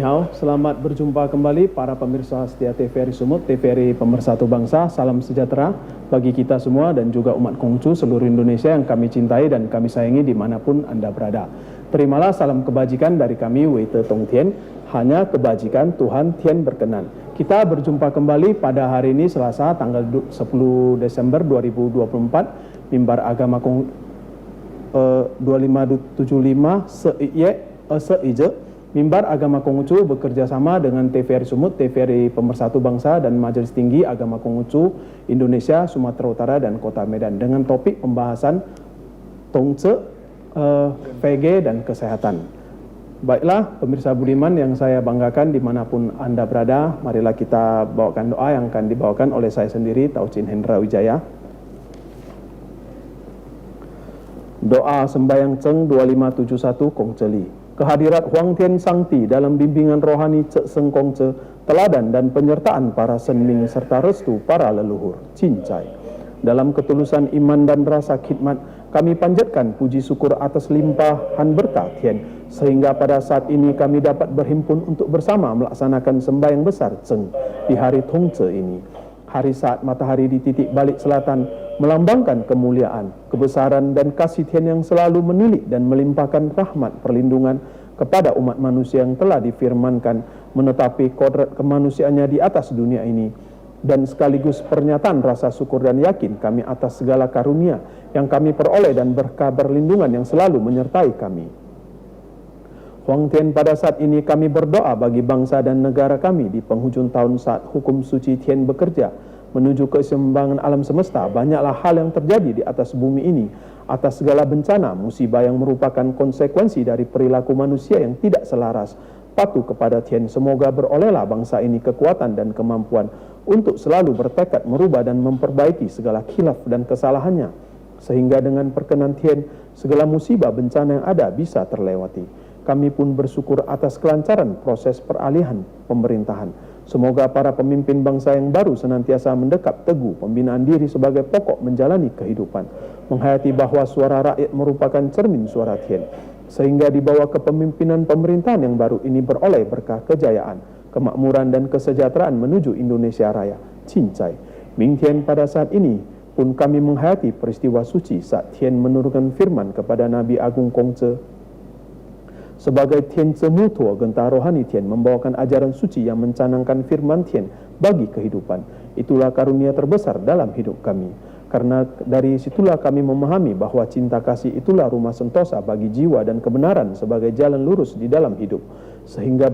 Nihao, selamat berjumpa kembali para pemirsa setia TVRI Sumut, TVRI Pemersatu Bangsa. Salam sejahtera bagi kita semua dan juga umat Konghucu seluruh Indonesia yang kami cintai dan kami sayangi dimanapun Anda berada. Terimalah salam kebajikan dari kami, Wei Te Tong Tien. Hanya kebajikan Tuhan Tien berkenan. Kita berjumpa kembali pada hari ini Selasa tanggal 10 Desember 2024. Mimbar Agama 2575 Seije. Mimbar Agama Konghucu bekerja sama dengan TVRI Sumut, TVRI Pemersatu Bangsa, dan Majelis Tinggi Agama Konghucu Indonesia, Sumatera Utara, dan Kota Medan dengan topik pembahasan Tongce, VG, dan kesehatan. Baiklah, pemirsa budiman yang saya banggakan dimanapun Anda berada, marilah kita bawakan doa yang akan dibawakan oleh saya sendiri, Taucin Hendra Wijaya. Doa Sembayang Ceng 2571 Kongceli. Kehadirat Huang Tian Sangti dalam bimbingan rohani Cek Seng Kongce, teladan dan penyertaan para senming serta restu para leluhur, cincai. Dalam ketulusan iman dan rasa khidmat, kami panjatkan puji syukur atas limpahan berkah Tian, sehingga pada saat ini kami dapat berhimpun untuk bersama melaksanakan sembahyang besar Ceng di hari Tongce ini. Hari saat matahari di titik balik selatan melambangkan kemuliaan, kebesaran dan kasih Tian yang selalu menilik dan melimpahkan rahmat perlindungan kepada umat manusia yang telah difirmankan menetapi kodrat kemanusiaannya di atas dunia ini, dan sekaligus pernyataan rasa syukur dan yakin kami atas segala karunia yang kami peroleh dan berkah perlindungan yang selalu menyertai kami. Huang Tian, pada saat ini kami berdoa bagi bangsa dan negara kami di penghujung tahun saat hukum suci Tian bekerja menuju keseimbangan alam semesta. Banyaklah hal yang terjadi di atas bumi ini atas segala bencana, musibah yang merupakan konsekuensi dari perilaku manusia yang tidak selaras. Patuh kepada Tian, semoga berolehlah bangsa ini kekuatan dan kemampuan untuk selalu bertekad merubah dan memperbaiki segala khilaf dan kesalahannya, sehingga dengan perkenan Tian segala musibah bencana yang ada bisa terlewati. Kami pun bersyukur atas kelancaran proses peralihan pemerintahan. Semoga para pemimpin bangsa yang baru senantiasa mendekap teguh pembinaan diri sebagai pokok menjalani kehidupan, menghayati bahwa suara rakyat merupakan cermin suara Tian, sehingga di bawah kepemimpinan pemerintahan yang baru ini beroleh berkah kejayaan, kemakmuran dan kesejahteraan menuju Indonesia Raya, cincai. Ming Tian, pada saat ini pun kami menghayati peristiwa suci saat Tian menurunkan firman kepada Nabi Agung Kongce. Sebagai Tian Cemutua, genta rohani Tian membawakan ajaran suci yang mencanangkan firman Tian bagi kehidupan. Itulah karunia terbesar dalam hidup kami. Karena dari situlah kami memahami bahwa cinta kasih itulah rumah sentosa bagi jiwa dan kebenaran sebagai jalan lurus di dalam hidup. Sehingga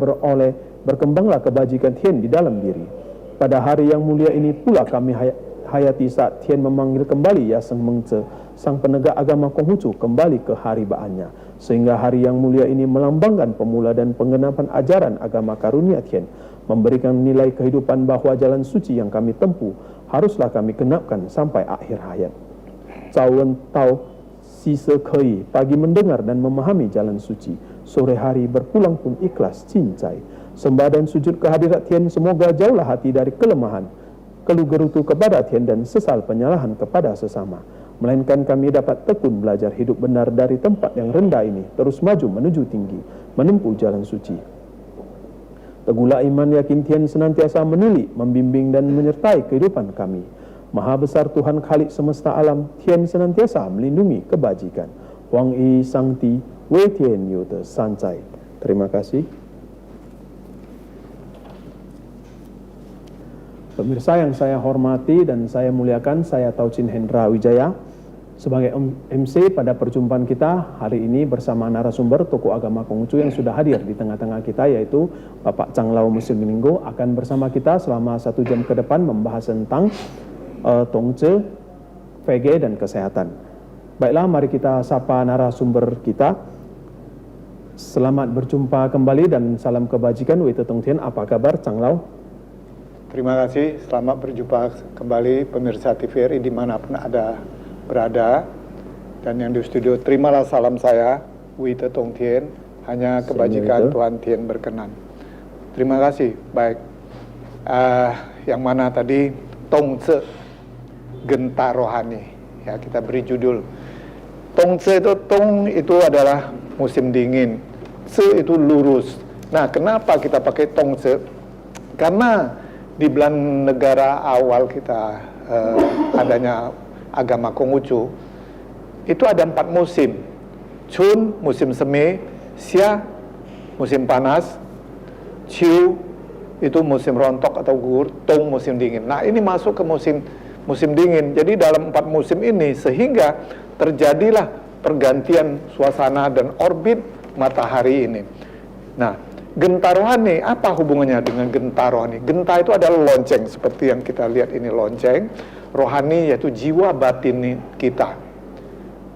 berkembanglah kebajikan Tian di dalam diri. Pada hari yang mulia ini pula kami hayati saat Tian memanggil kembali Yaseng Mengce, sang penegak agama Konghucu, kembali ke haribaannya. Sehingga hari yang mulia ini melambangkan pemula dan penggenapan ajaran agama karunia Tian, memberikan nilai kehidupan bahwa jalan suci yang kami tempuh haruslah kami genapkan sampai akhir hayat. Cawen tau sise kei, pagi mendengar dan memahami jalan suci, sore hari berpulang pun ikhlas, cincai. Sembah dan sujud kehadirat Tian, semoga jauhlah hati dari kelemahan, keluh gerutu kepada Tian dan sesal penyalahan kepada sesama, melainkan kami dapat tekun belajar hidup benar dari tempat yang rendah ini, terus maju menuju tinggi, menempuh jalan suci. Teguhlah iman yakin Tian senantiasa menilik, membimbing dan menyertai kehidupan kami. Maha besar Tuhan Khalik semesta alam, Tian senantiasa melindungi kebajikan. Huang I Sangti, Wei Tian Yute Sancai. Terima kasih. Pemirsa yang saya hormati dan saya muliakan, saya Taucin Hendra Wijaya. Sebagai MC pada perjumpaan kita hari ini bersama narasumber tokoh agama Konghucu yang sudah hadir di tengah-tengah kita, yaitu Bapak Chang Lau Muslim Mininggo, akan bersama kita selama 1 jam ke depan membahas tentang Tongce, VG, dan kesehatan. Baiklah, mari kita sapa narasumber kita. Selamat berjumpa kembali dan salam kebajikan. Wei Te Tong Tien, apa kabar Chang Lau? Terima kasih, selamat berjumpa kembali pemirsa TVRI dimanapun ada berada, dan yang di studio terimalah salam saya, Wei Te Tong Tien, hanya kebajikan Tuhan Tien berkenan. Terima kasih. Baik, yang mana tadi Tongce, genta rohani, ya kita beri judul. Tongce itu, Tong itu adalah musim dingin, Ce itu lurus, Nah, kenapa kita pakai Tongce? Karena di bulan negara awal kita adanya agama Konghucu, itu ada 4 musim. Chun, musim semi, Xia, musim panas, Qiu, itu musim rontok atau gugur, Tong, musim dingin. Nah, ini masuk ke musim dingin. Jadi dalam 4 musim ini, sehingga terjadilah pergantian suasana dan orbit matahari ini. Nah, genta rohani, apa hubungannya dengan genta rohani? Genta itu adalah lonceng, seperti yang kita lihat ini lonceng. Rohani yaitu jiwa batin kita.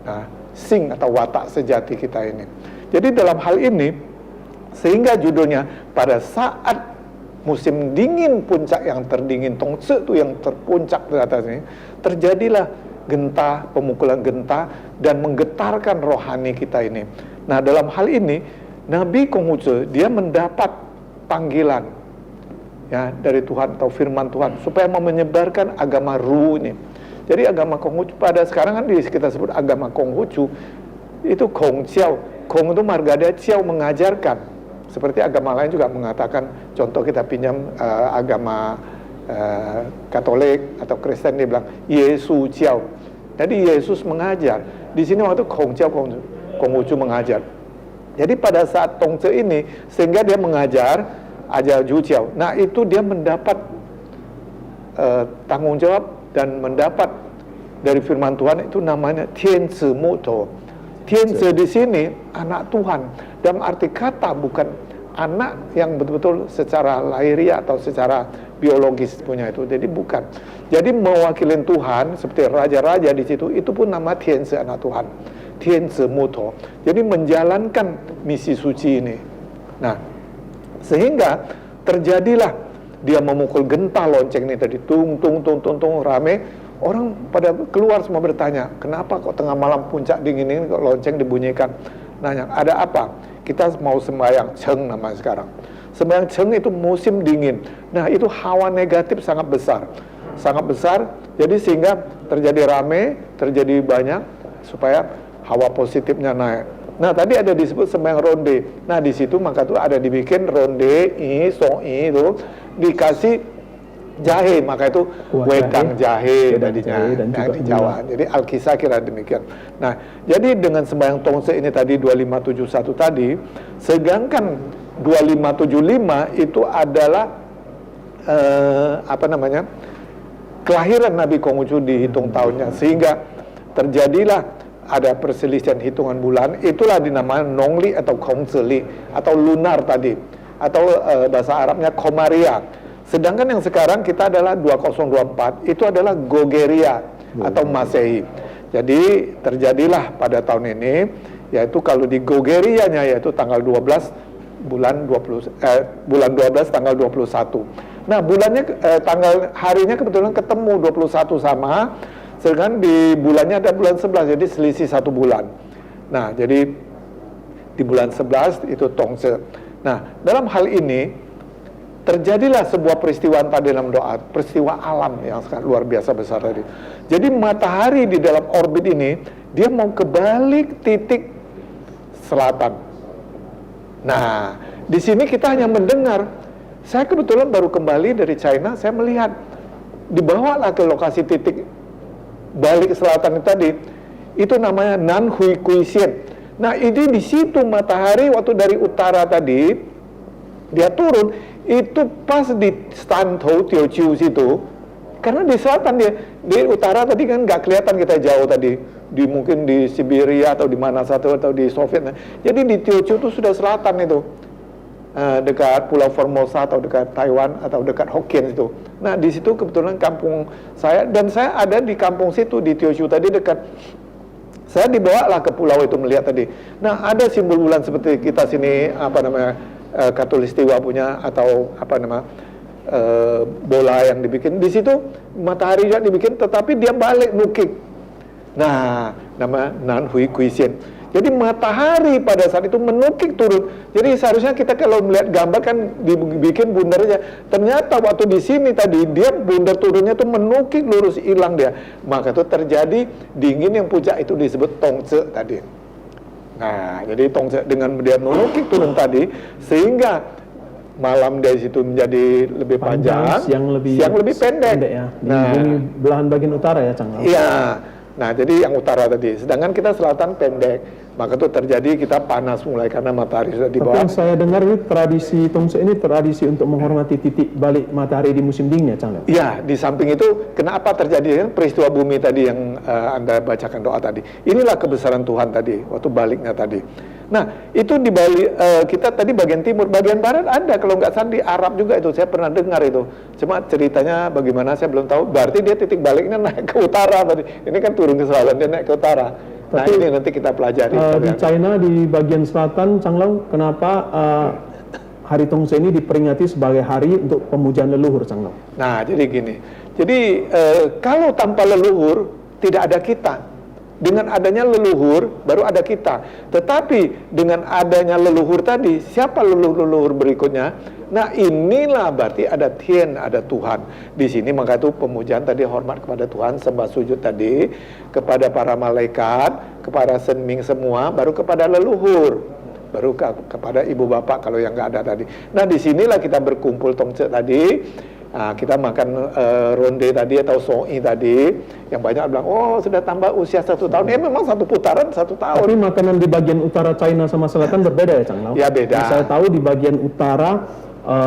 Nah, sing atau watak sejati kita ini. Jadi dalam hal ini, sehingga judulnya pada saat musim dingin, puncak yang terdingin, Tongce itu yang terpuncak di atas ini, terjadilah genta, pemukulan genta, dan menggetarkan rohani kita ini. Nah, dalam hal ini, Nabi Konghucu, dia mendapat panggilan ya dari Tuhan atau firman Tuhan, supaya mau menyebarkan agama Ru ini. Jadi agama Konghucu, pada sekarang kan kita sebut agama Konghucu, itu Kong Chiao. Kong itu margada, Chiao mengajarkan. Seperti agama lain juga mengatakan, contoh kita pinjam agama Katolik atau Kristen, dia bilang Yesus Ciao. Jadi Yesus mengajar. Di sini waktu Kong Ciao, Konghucu mengajar. Jadi pada saat Tongce ini, sehingga dia mengajar ajar Ju Ciao. Nah, itu dia mendapat tanggung jawab dan mendapat dari firman Tuhan, itu namanya Tianzi Muto. Tianzi di sini anak Tuhan. Dalam arti kata bukan anak yang betul-betul secara lahiriah atau secara biologis punya itu. Jadi bukan. Jadi mewakili Tuhan seperti raja-raja di situ, itu pun nama Tianzi, anak Tuhan. Tianzi Muto. Jadi menjalankan misi suci ini. Nah, sehingga terjadilah dia memukul genta lonceng ini tadi, tung rame. Orang pada keluar semua bertanya, kenapa kok tengah malam puncak dingin ini kok lonceng dibunyikan? Nanya, ada apa? Kita mau sembahyang Cheng namanya sekarang. Sembahyang Cheng itu musim dingin. Nah, itu hawa negatif sangat besar. Sangat besar, jadi sehingga terjadi rame, terjadi banyak, supaya hawa positifnya naik. Nah, tadi ada disebut sembahyang ronde. Nah, di situ maka tuh ada dibikin ronde, song itu, dikasih jahe, maka itu wedang jahe tadinya yang di Jawa. Jadi Alkisah kira demikian. Nah, jadi dengan sembahyang Tongce ini tadi 2571 tadi, sedangkan 2575 itu adalah kelahiran Nabi Konghucu dihitung tahunnya, sehingga terjadilah ada perselisihan hitungan bulan. Itulah dinamakan Nongli atau Kongzeli atau lunar tadi, atau bahasa Arabnya Komaria. Sedangkan yang sekarang kita adalah 2024, itu adalah Gogeria atau Masehi. Jadi terjadilah pada tahun ini, yaitu kalau di Gogerianya yaitu tanggal 12 bulan 12 tanggal 21. Nah, bulannya harinya kebetulan ketemu 21 sama, sedangkan di bulannya ada bulan 11, jadi selisih 1 bulan. Nah, jadi di bulan 11 itu Tongce. Nah, dalam hal ini terjadilah sebuah peristiwa tadi dalam doa, peristiwa alam yang sangat luar biasa besar tadi. Jadi matahari di dalam orbit ini, dia mau kebalik titik selatan. Nah, di sini kita hanya mendengar. Saya kebetulan baru kembali dari China, saya melihat, dibawalah ke lokasi titik balik selatan itu tadi, itu namanya Nanhui Kuisien. Nah, ini di situ matahari waktu dari utara tadi, dia turun, itu pas di Stantou Teochew situ, karena di selatan dia, di utara tadi kan nggak kelihatan kita jauh tadi, mungkin di Siberia atau di mana satu atau di Soviet. Jadi di Teochew itu sudah selatan itu, dekat Pulau Formosa atau dekat Taiwan atau dekat Hokkien itu. Nah, di situ kebetulan kampung saya, dan saya ada di kampung situ di Teochew tadi dekat. Saya dibawalah ke pulau itu melihat tadi. Nah, ada simbol bulan seperti kita sini Katulistiwa punya, atau bola yang dibikin di situ, matahari juga dibikin, tetapi dia balik nukik. Nah, nama Nanhui Kuisien. Jadi matahari pada saat itu menukik turun. Jadi seharusnya kita kalau melihat gambar kan dibikin bundarnya. Ternyata waktu di sini tadi dia bundar turunnya tuh menukik lurus, hilang dia. Maka itu terjadi dingin yang puncak itu disebut Tongce tadi. Nah, jadi Tongse dengan dia menukik turun tadi, sehingga malam dari situ menjadi lebih panjang, siang lebih pendek. Ya. Di bumi belahan bagian utara ya, Cang. Iya. Nah, jadi yang utara tadi. Sedangkan kita selatan pendek. Maka itu terjadi kita panas mulai karena matahari sudah di bawah. Tapi yang saya dengar ini tradisi Tongse ini tradisi untuk menghormati titik balik matahari di musim dingin ya, Cang. Iya, di samping itu kenapa terjadi peristiwa bumi tadi yang Anda bacakan doa tadi. Inilah kebesaran Tuhan tadi waktu baliknya tadi. Nah, itu di balik kita tadi bagian timur, bagian barat ada kalau nggak salah di Arab juga itu. Saya pernah dengar itu. Cuma ceritanya bagaimana saya belum tahu. Berarti dia titik baliknya naik ke utara tadi. Ini kan turun ke selatan, dia naik ke utara. Nah, ini nanti kita pelajari. Di China di bagian selatan, Cang Lau, kenapa Hari Tongse ini diperingati sebagai hari untuk pemujaan leluhur, Cang Lau? Nah, jadi gini. Jadi kalau tanpa leluhur tidak ada kita. Dengan adanya leluhur baru ada kita. Tetapi dengan adanya leluhur tadi, siapa leluhur berikutnya? Nah, inilah berarti ada Tien, ada Tuhan. Di sini maka itu pemujaan tadi hormat kepada Tuhan, sembah sujud tadi kepada para malaikat, kepada Senming semua, baru kepada leluhur. Baru kepada ibu bapak kalau yang nggak ada tadi. Nah, disinilah kita berkumpul Tongse tadi. Nah, kita makan ronde tadi atau soi tadi, yang banyak bilang, oh sudah tambah usia 1 tahun. Memang satu putaran 1 tahun. Tapi makanan di bagian utara China sama selatan berbeda ya, Cang Lau? Ya, beda. Saya tahu di bagian utara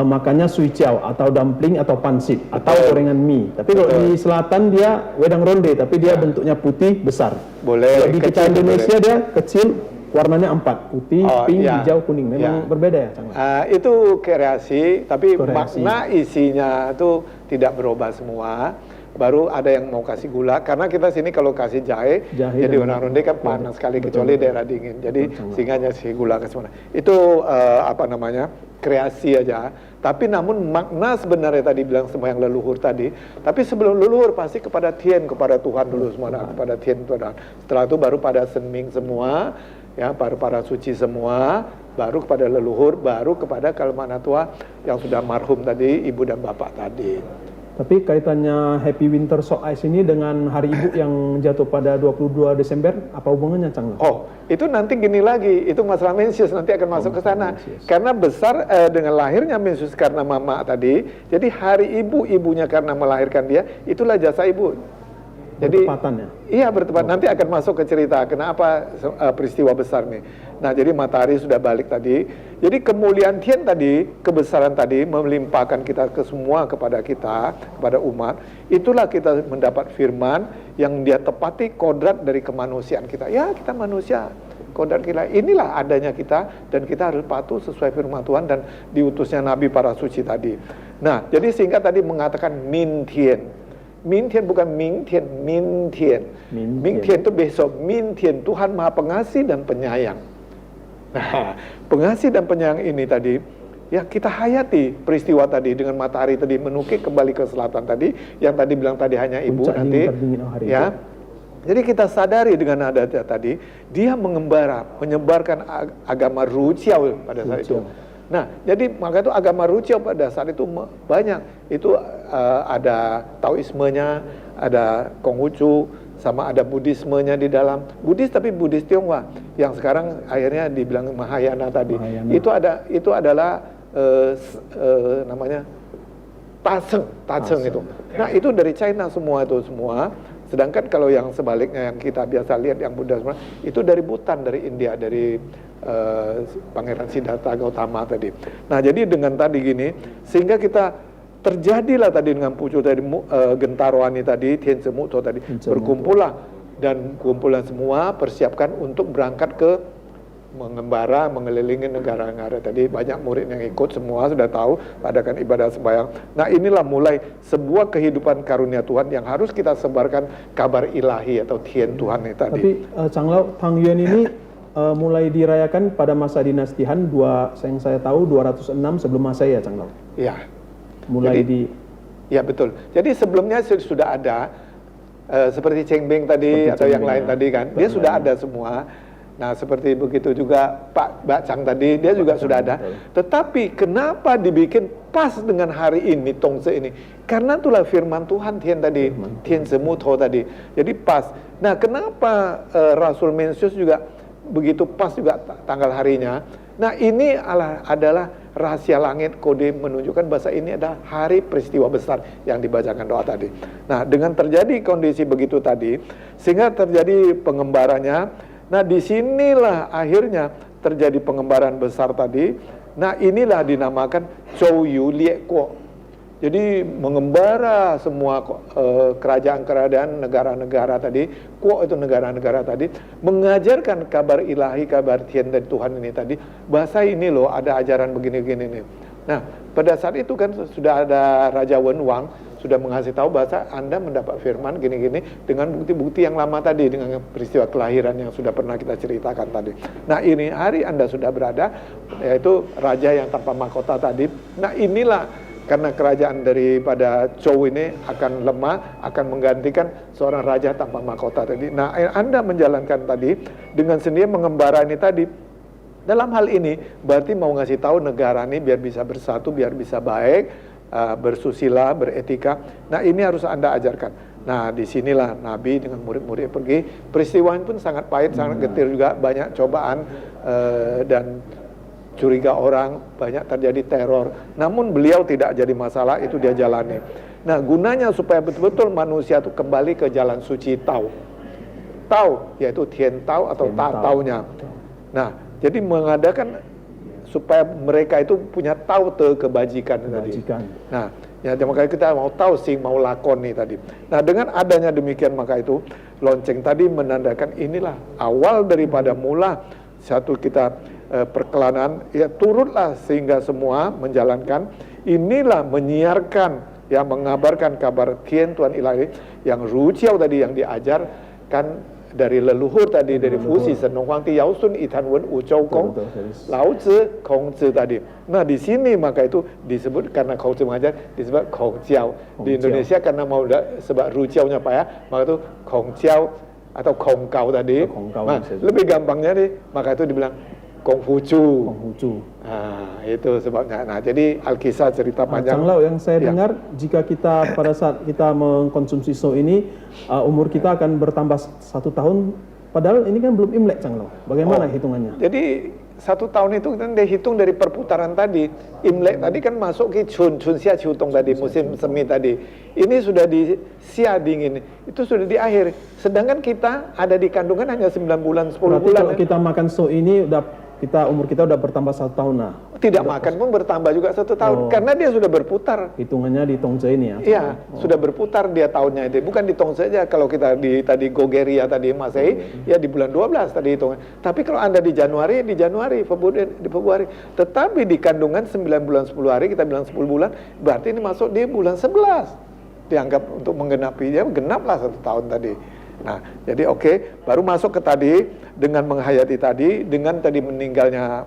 makannya sui jiao atau dumpling atau pansit atau gorengan mie. Tapi kalau di selatan dia wedang ronde, tapi dia bentuknya putih besar. Boleh. Kalau di kita Indonesia dia kecil, warnanya 4, putih, pink, hijau, kuning. Memang berbeda ya, Cang? Itu kreasi, tapi makna isinya itu tidak berubah semua. Baru ada yang mau kasih gula, karena kita sini kalau kasih jahe jadi orang ronde kan panas sekali, kecuali daerah dingin. Jadi sehingga si gula ke semua. Itu kreasi aja. Tapi namun makna sebenarnya tadi bilang semua yang leluhur tadi. Tapi sebelum leluhur pasti kepada Tien, kepada Tuhan dulu semua. Kepada Tien, Tuhan. Setelah itu baru pada Senming semua. Ya, para suci semua, baru kepada leluhur, baru kepada Kalmanatua yang sudah marhum tadi, ibu dan bapak tadi. Tapi kaitannya Happy Winter Sock Ice ini dengan Hari Ibu yang jatuh pada 22 Desember, apa hubungannya, Cang? Oh, itu nanti gini lagi, itu masalah Mencius nanti akan masuk ke sana. Karena besar dengan lahirnya Mencius karena mama tadi, jadi Hari Ibu-ibunya karena melahirkan dia, itulah jasa ibu. Jadi iya bertepat, nanti akan masuk ke cerita kenapa peristiwa besar nih. Nah, jadi matahari sudah balik tadi. Jadi kemuliaan Tien tadi, kebesaran tadi melimpahkan kita ke semua kepada kita, kepada umat. Itulah kita mendapat firman yang dia tepati kodrat dari kemanusiaan kita. Ya, kita manusia. Kodrat kita, inilah adanya kita, dan kita harus patuh sesuai firman Tuhan dan diutusnya Nabi para suci tadi. Nah, jadi singkat tadi mengatakan Min Tien. Min Tien bukan Ming Tien, Min Tien. Ming Tien itu besok. Min Tien, Tuhan Maha Pengasih dan Penyayang. Nah, pengasih dan penyayang ini tadi, ya kita hayati peristiwa tadi dengan matahari tadi menukik kembali ke selatan tadi, yang tadi bilang tadi hanya ibu nanti. Ya. Jadi kita sadari dengan adanya tadi, dia mengembara, menyebarkan agama Ruciao pada saat itu. Nah, jadi maka itu agama Ruciao pada saat itu banyak. Itu ada Taoismenya, ada Konghucu, sama ada Buddhismenya di dalam. Buddhis tapi Buddhis Tionghoa yang sekarang akhirnya dibilang Mahayana tadi. Itu adalah namanya Taceng itu. Nah, itu dari China semua itu semua. Sedangkan kalau yang sebaliknya yang kita biasa lihat yang Buddha semua itu dari Bhutan, dari India, dari Pangeran Siddhartha Gautama tadi. Nah, jadi dengan tadi gini, sehingga kita terjadilah tadi dengan pucuk tadi Gentaroani tadi, Tien Semu tadi berkumpullah dan kumpulan semua persiapkan untuk berangkat ke mengembara, mengelilingi negara-negara tadi. Banyak murid yang ikut, semua sudah tahu adakan ibadah sembahyang. Nah, inilah mulai sebuah kehidupan karunia Tuhan yang harus kita sebarkan kabar ilahi atau Tien Tuhan ini tadi. Tapi Cang Lau, Tang Yuan ini mulai dirayakan pada masa dinasti Han, yang saya tahu 206 sebelum Masehi ya, Cang Lau? Iya. Ya, betul. Jadi sebelumnya sudah ada seperti Cheng Beng tadi atau yang lain tadi kan, dia sudah ada semua. Nah, seperti begitu juga Pak Bacang tadi, dia juga sudah ada. Tetapi kenapa dibikin pas dengan hari ini, Tongse ini? Karena itulah firman Tuhan Tien tadi, Tien Semu Tho tadi. Jadi pas. Nah, kenapa Rasul Mencius juga begitu pas juga tanggal harinya. Nah ini adalah rahasia langit, kode menunjukkan bahasa ini adalah hari peristiwa besar yang dibacakan doa tadi. Nah dengan terjadi kondisi begitu tadi, sehingga terjadi pengembarannya. Nah disinilah akhirnya terjadi pengembaraan besar tadi. Nah inilah dinamakan Zhou Yu Lie Guo. Jadi mengembara semua kerajaan-kerajaan, negara-negara tadi, Guo itu negara-negara tadi, mengajarkan kabar ilahi, kabar Tian dari Tuhan ini tadi, bahasa ini loh ada ajaran begini-begini nih. Nah pada saat itu kan sudah ada Raja Wenwang, sudah mengasih tahu bahasa Anda mendapat firman gini-gini dengan bukti-bukti yang lama tadi, dengan peristiwa kelahiran yang sudah pernah kita ceritakan tadi. Nah ini hari Anda sudah berada, yaitu Raja yang tanpa mahkota tadi. Nah inilah karena kerajaan daripada Zhou ini akan lemah, akan menggantikan seorang raja tanpa mahkota tadi. Nah, Anda menjalankan tadi dengan sendiri mengembara ini tadi. Dalam hal ini berarti mau ngasih tahu negara ini biar bisa bersatu, biar bisa baik, bersusila, beretika. Nah, ini harus Anda ajarkan. Nah, disinilah Nabi dengan murid-murid pergi. Peristiwa ini pun sangat pahit, sangat getir juga, banyak cobaan dan curiga orang, banyak terjadi teror. Namun beliau tidak jadi masalah, itu dia jalani. Nah gunanya supaya betul-betul manusia itu kembali ke jalan suci Tao. Tao, yaitu Tian Tao atau Ta Tao-nya. Nah jadi mengadakan supaya mereka itu punya Tao kebajikan tadi. Nah ya makanya kita mau tahu sih, mau lakoni tadi. Nah dengan adanya demikian maka itu lonceng tadi menandakan inilah awal daripada mula satu kita perkelanan, ya turutlah sehingga semua menjalankan. Inilah menyiarkan, yang mengabarkan kabar Tian Tuhan ilahi yang Ruciao tadi yang diajarkan dari leluhur tadi, dari Fusi Senong Huang Ti Yao Sun Itan Wen U Zhou Gong Lao Zi Kong Zi tadi. Nah di sini maka itu disebut karena Kong Zi mengajar disebut Kong Jiao. Di Indonesia karena mau sebab Ruciao-nya Pak ya, maka itu Kong Jiao atau Kong Kau tadi. Nah, lebih gampangnya nih, maka itu dibilang Konghucu. Nah, itu sebabnya. Nah, jadi Alkisah cerita panjang. Chang Lao, yang saya dengar jika kita pada saat kita mengkonsumsi so ini umur kita akan bertambah 1 tahun. Padahal ini kan belum Imlek, Chang Lao. Bagaimana hitungannya? Jadi 1 tahun itu kan dihitung dari perputaran tadi. Imlek tadi kan masuk ke Chun Xia Ciutong tadi, musim semi tadi. Ini sudah di Xia dingin. Itu sudah di akhir. Sedangkan kita ada di kandungan hanya 9 bulan, 10 Berarti bulan. Kalau kita makan so ini umur kita udah bertambah 1 tahun lah. Tidak makan pun bertambah juga 1 tahun karena dia sudah berputar. Hitungannya di Tongce ini ya? Iya, sudah berputar dia tahunnya itu. Bukan di Tongce saja. Kalau kita tadi Gogeria tadi Masehi, ya di bulan 12 tadi hitungnya. Tapi kalau Anda di Januari, Februari. Tetapi di kandungan 9 bulan 10 hari, kita bilang 10 bulan, berarti ini masuk di bulan 11. Dianggap untuk menggenapi, ya genaplah 1 tahun tadi. Nah, jadi baru masuk ke tadi dengan menghayati tadi, dengan tadi meninggalnya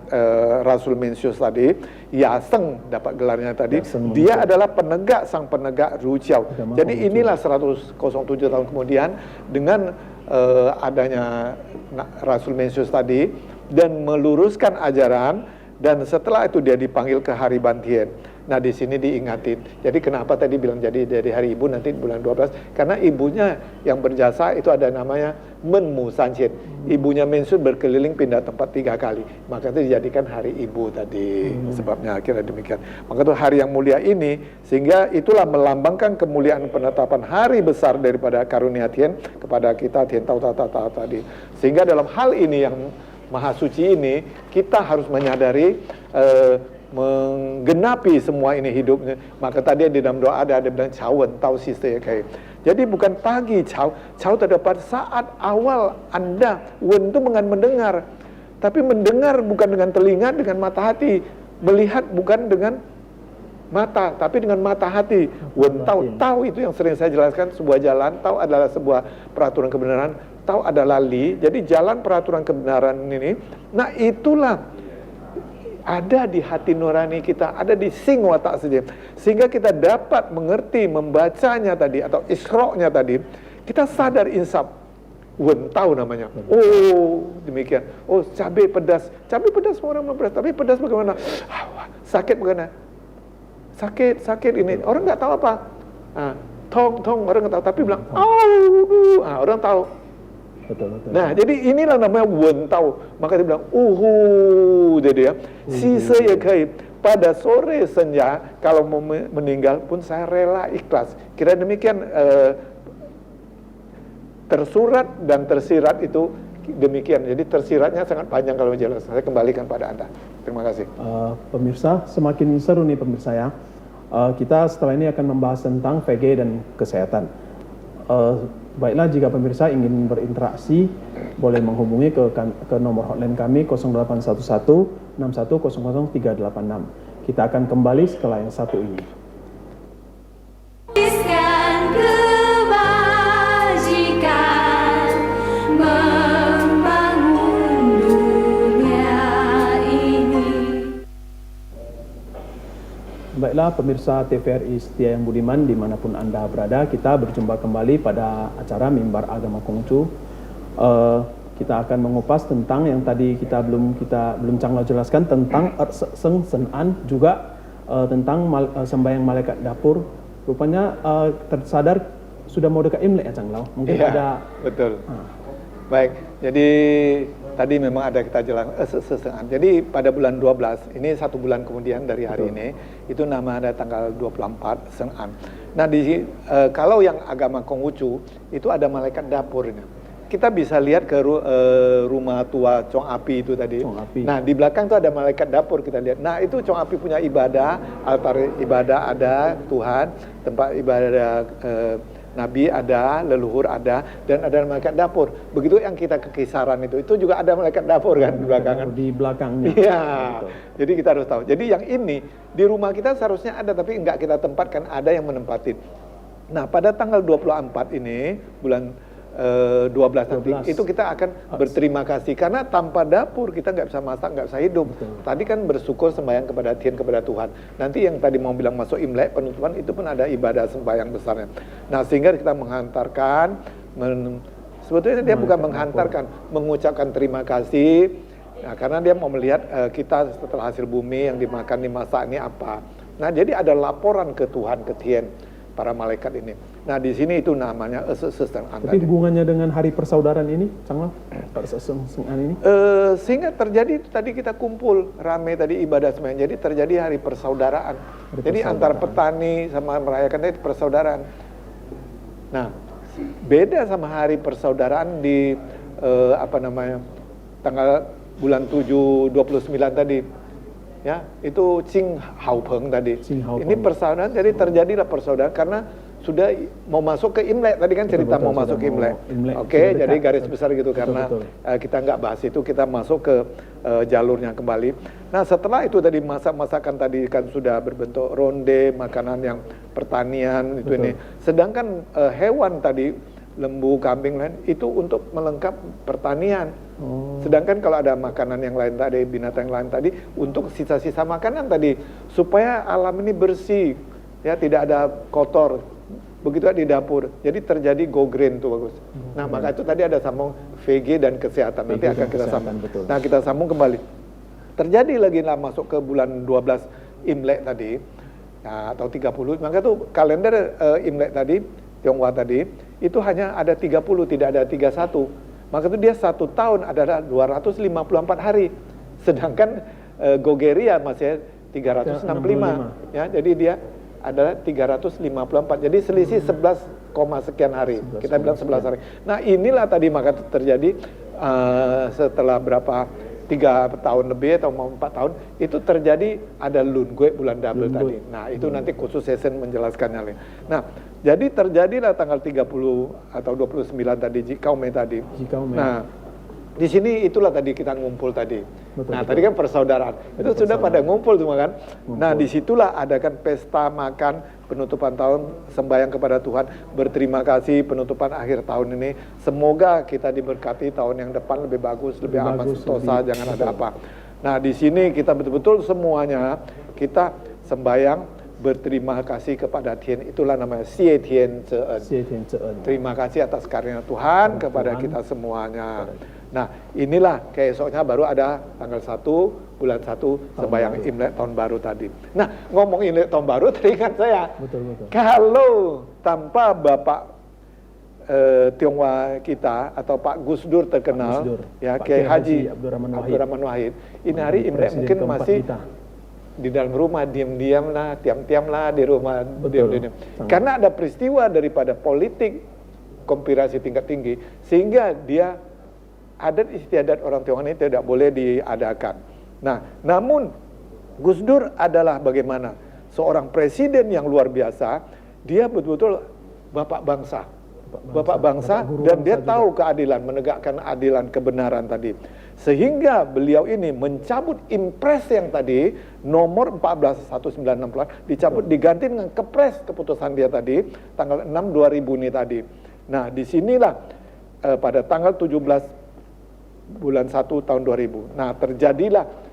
Rasul Mencius tadi, Yaseng dapat gelarnya tadi, dia adalah sang penegak Ruciao. Jadi inilah 107 tahun kemudian dengan adanya Rasul Mencius tadi dan meluruskan ajaran, dan setelah itu dia dipanggil ke Hari Bantien. Nah di sini diingatin. Jadi kenapa tadi bilang jadi dari hari ibu nanti bulan 12? Karena ibunya yang berjasa itu ada namanya Menmu Sanchen. Ibunya Mensun berkeliling pindah tempat 3 kali. Maka itu dijadikan hari ibu tadi. Sebabnya akhirnya demikian. Maka itu hari yang mulia ini, sehingga itulah melambangkan kemuliaan penetapan hari besar daripada karunia Tian kepada kita, Tian Tao Tata tadi. Sehingga dalam hal ini yang Maha Suci ini, kita harus menyadari menggenapi semua ini hidupnya. Maka tadi di dalam doa ada bilang cawen tahu siste kayak. Jadi bukan pagi caw terdapat saat awal Anda wen itu dengan mendengar. Tapi mendengar bukan dengan telinga, dengan mata hati. Melihat bukan dengan mata, tapi dengan mata hati. Wen tahu itu yang sering saya jelaskan, sebuah jalan, tahu adalah sebuah peraturan kebenaran, tahu adalah li. Jadi jalan peraturan kebenaran ini, nah itulah ada di hati nurani kita, ada di sing watak saja. Sehingga kita dapat mengerti, membacanya tadi, atau isroknya tadi, kita sadar insaf. Wen tahu namanya. Oh, demikian. Oh, cabai pedas. Cabai pedas semua orang pedas, tapi pedas bagaimana? Sakit bagaimana? Sakit ini. Orang nggak tahu apa. Tong orang nggak tahu, tapi bilang, orang tahu. Betul. Nah, jadi inilah namanya wen tau. Maka dia bilang, jadi ya. Sisa ya kai. Pada sore senja, kalau mau meninggal pun saya rela ikhlas. Kira demikian tersurat dan tersirat itu demikian. Jadi tersiratnya sangat panjang kalau jelas. Saya kembalikan pada Anda. Terima kasih. Pemirsa, semakin seru nih pemirsa ya. Kita setelah ini akan membahas tentang VG dan kesehatan. Baiklah, jika pemirsa ingin berinteraksi, boleh menghubungi ke nomor hotline kami 0811 6100 386. Kita akan kembali setelah yang satu ini. Baiklah pemirsa TVRI Setia Yang Budiman dimanapun Anda berada, kita berjumpa kembali pada acara Mimbar Agama Konghucu. Kita akan mengupas tentang yang tadi kita belum Chang Lao jelaskan tentang Seng Senan, juga tentang sembahyang malaikat dapur. Rupanya tersadar sudah mau dekat Imlek ya Chang Lao. Mungkin ya, ada. Betul. Baik, jadi tadi memang ada kita jelaskan. Jadi pada bulan 12, ini 1 bulan kemudian dari hari ini, itu nama ada tanggal 24 Seng'an. Nah, kalau yang agama Konghucu itu ada malaikat dapur ini. Kita bisa lihat ke rumah tua Chong Api itu tadi. Nah, di belakang itu ada malaikat dapur, kita lihat. Nah, itu Chong Api punya ibadah, altar ibadah ada Tuhan, tempat ibadah Nabi ada, leluhur ada, dan ada malaikat dapur. Begitu yang kita ke Kisaran itu juga ada malaikat dapur kan di belakang. Di belakangnya. Iya. Jadi kita harus tahu. Jadi yang ini di rumah kita seharusnya ada, tapi enggak kita tempatkan, ada yang menempatin. Nah, pada tanggal 24 ini bulan 12 nanti itu kita akan berterima kasih karena tanpa dapur kita nggak bisa masak, nggak bisa hidup. Tadi kan bersyukur sembahyang kepada Tuhan. Nanti yang tadi mau bilang masuk Imlek penutupan itu pun ada ibadah sembahyang besarnya. Nah, sehingga kita menghantarkan sebetulnya dia bukan menghantarkan, mengucapkan terima kasih. Nah, karena dia mau melihat kita setelah hasil bumi yang dimakan dimasak ini apa. Nah, jadi ada laporan ke Tuhan, ke Tien, para malaikat ini. Nah, di sini itu namanya Tapi hubungannya dengan hari persaudaraan ini, Chang Lao? Ini? Sehingga terjadi tadi kita kumpul rame tadi ibadah sembahyang. Jadi terjadi hari persaudaraan. Jadi antara petani sama merayakan itu persaudaraan. Nah, beda sama hari persaudaraan di tanggal bulan 7 29 tadi. Ya, itu Qing Hao Peng tadi. Ini persaudaraan, jadi terjadilah persaudaraan karena sudah mau masuk ke Imlek tadi kan cerita mau masuk ke Imlek. Oke, jadi garis besar gitu karena kita nggak bahas itu, kita masuk ke jalurnya kembali. Nah, setelah itu tadi masakan tadi kan sudah berbentuk ronde, makanan yang pertanian itu ini. Sedangkan hewan tadi lembu, kambing lain itu untuk melengkap pertanian. Sedangkan kalau ada makanan yang lain tadi, binatang yang lain tadi untuk sisa-sisa makanan tadi supaya alam ini bersih, ya tidak ada kotor. Begitu di dapur. Jadi terjadi go green tuh bagus. Nah, maka itu tadi ada sambung VG dan kesehatan. Nanti akan kita sambung. Nah, kita sambung kembali. Terjadi lagi lah masuk ke bulan 12 Imlek tadi. Nah, atau 30. Maka itu kalender Imlek tadi, Tionghoa tadi, itu hanya ada 30, tidak ada 31. Maka itu dia 1 tahun adalah 254 hari. Sedangkan Gogeria masih 365. Ya, jadi dia adalah 354. Jadi selisih 11, sekian hari. Kita bilang 11 hari. Nah, inilah tadi maka terjadi setelah berapa 3 tahun lebih atau 4 tahun itu terjadi ada Lungue bulan double tadi. Nah, itu nanti khusus Sesen menjelaskannya. Nah, jadi terjadilah tanggal 30 atau 29 tadi Jikaume tadi. Nah, di sini itulah tadi kita ngumpul tadi. Tadi kan persaudaraan. Itu sudah pada ngumpul semua kan. Nah, disitulah adakan pesta makan penutupan tahun, sembahyang kepada Tuhan, berterima kasih penutupan akhir tahun ini. Semoga kita diberkati tahun yang depan lebih bagus, lebih aman sentosa, jangan ada apa. Nah, di sini kita betul-betul semuanya kita sembahyang berterima kasih kepada Tien, itulah namanya Xie Tian Zhen. Terima kasih atas karunia Tuhan kepada kita semuanya. Nah, inilah keesoknya baru ada tanggal 1 bulan 1 sembahyang Imlek tahun baru tadi. Nah, ngomong Imlek tahun baru teringat saya. Kalau tanpa Bapak Tionghoa kita atau Pak Gus Dur terkenal, Gus Dur, ya Pak Kiai Haji Abdurrahman Wahid. Ini hari Imlek mungkin masih di dalam rumah diam-diam lah, tiam-tiam lah di rumah. Diam-diam. Karena ada peristiwa daripada politik konspirasi tingkat tinggi, sehingga dia adat istiadat orang Tionghoa ini tidak boleh diadakan. Nah, namun Gus Dur adalah bagaimana seorang presiden yang luar biasa, dia betul-betul bapak bangsa. Bapak bangsa dan dia tahu keadilan, menegakkan keadilan, kebenaran tadi. Sehingga beliau ini mencabut impres yang tadi nomor 14/1960 dicabut, diganti dengan kepres keputusan dia tadi tanggal 6 2000 ini tadi. Nah, disinilah pada tanggal 17 bulan 1 tahun 2000. Nah, terjadilah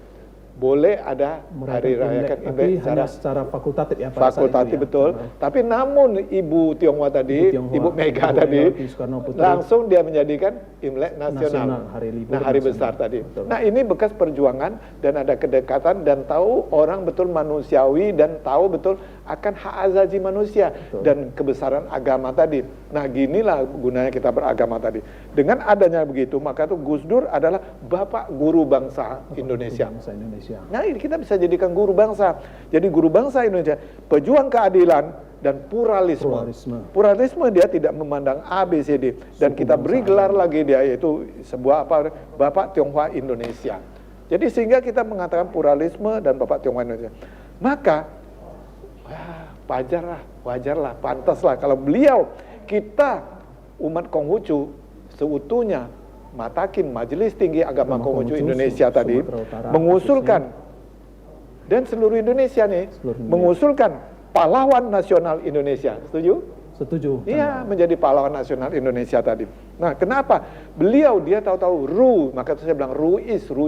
boleh ada hari rayakan Imlek secara fakultatif ya. Fakultatif betul. Tapi namun Ibu Tionghoa tadi, Ibu Mega tadi, langsung dia menjadikan Imlek nasional. Hari besar tadi. Betul. Nah, ini bekas perjuangan dan ada kedekatan dan tahu orang betul manusiawi dan tahu betul akan hak azazi manusia dan kebesaran agama tadi. Nah, ginilah gunanya kita beragama tadi. Dengan adanya begitu, maka tuh Gus Dur adalah bapak guru bangsa Indonesia. Nah, ini kita bisa jadikan guru bangsa. Jadi guru bangsa Indonesia, pejuang keadilan dan pluralisme dia tidak memandang A, B, C, D. Dan kita beri gelar lagi dia, yaitu sebuah Bapak Tionghoa Indonesia. Jadi sehingga kita mengatakan pluralisme dan Bapak Tionghoa Indonesia. Maka wajarlah, pantaslah kalau beliau, kita umat Konghucu seutuhnya Matakin Majelis Tinggi Agama Konghucu Indonesia tadi mengusulkan dan seluruh Indonesia nih mengusulkan pahlawan nasional Indonesia. Setuju? Setuju. Iya, menjadi pahlawan nasional Indonesia tadi. Nah, kenapa? Beliau dia tahu-tahu Ru, maka itu saya bilang Ru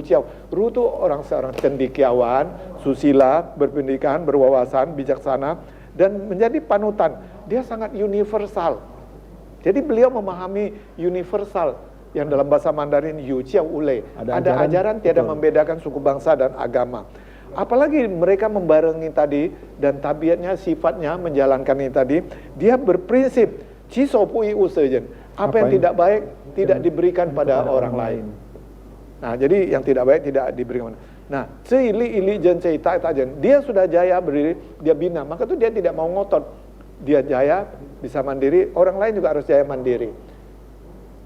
Chiao. Ru itu seorang cendekiawan, susila, berpendidikan, berwawasan, bijaksana dan menjadi panutan. Dia sangat universal. Jadi beliau memahami universal yang dalam bahasa Mandarin Yu Chiao Ule. Ada ajaran tiada membedakan suku bangsa dan agama. Apalagi mereka membarengi tadi dan tabiatnya, sifatnya menjalankan ini tadi, dia berprinsip Ciso Pui Usejen. Apa yang tidak baik tidak diberikan pada orang lain. Nah, jadi yang tidak baik tidak diberikan. Nah, Ili Jen Cerita Jen, dia sudah jaya berdiri, dia bina, maka itu dia tidak mau ngotot. Dia jaya bisa mandiri, orang lain juga harus jaya mandiri.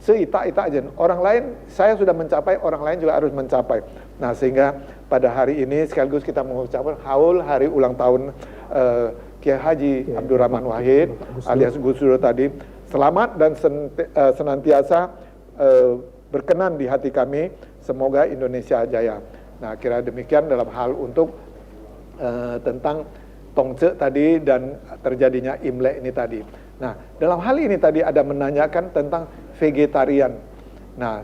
Seita aja. Orang lain, saya sudah mencapai, orang lain juga harus mencapai. Nah, sehingga pada hari ini sekaligus kita mengucapkan haul hari ulang tahun Kiai Haji Abdurrahman Wahid alias Gus Dur tadi. Selamat dan senantiasa berkenan di hati kami. Semoga Indonesia jaya. Nah, kira demikian dalam hal untuk tentang Tongce tadi dan terjadinya Imlek ini tadi. Nah, dalam hal ini tadi ada menanyakan tentang vegetarian. Nah,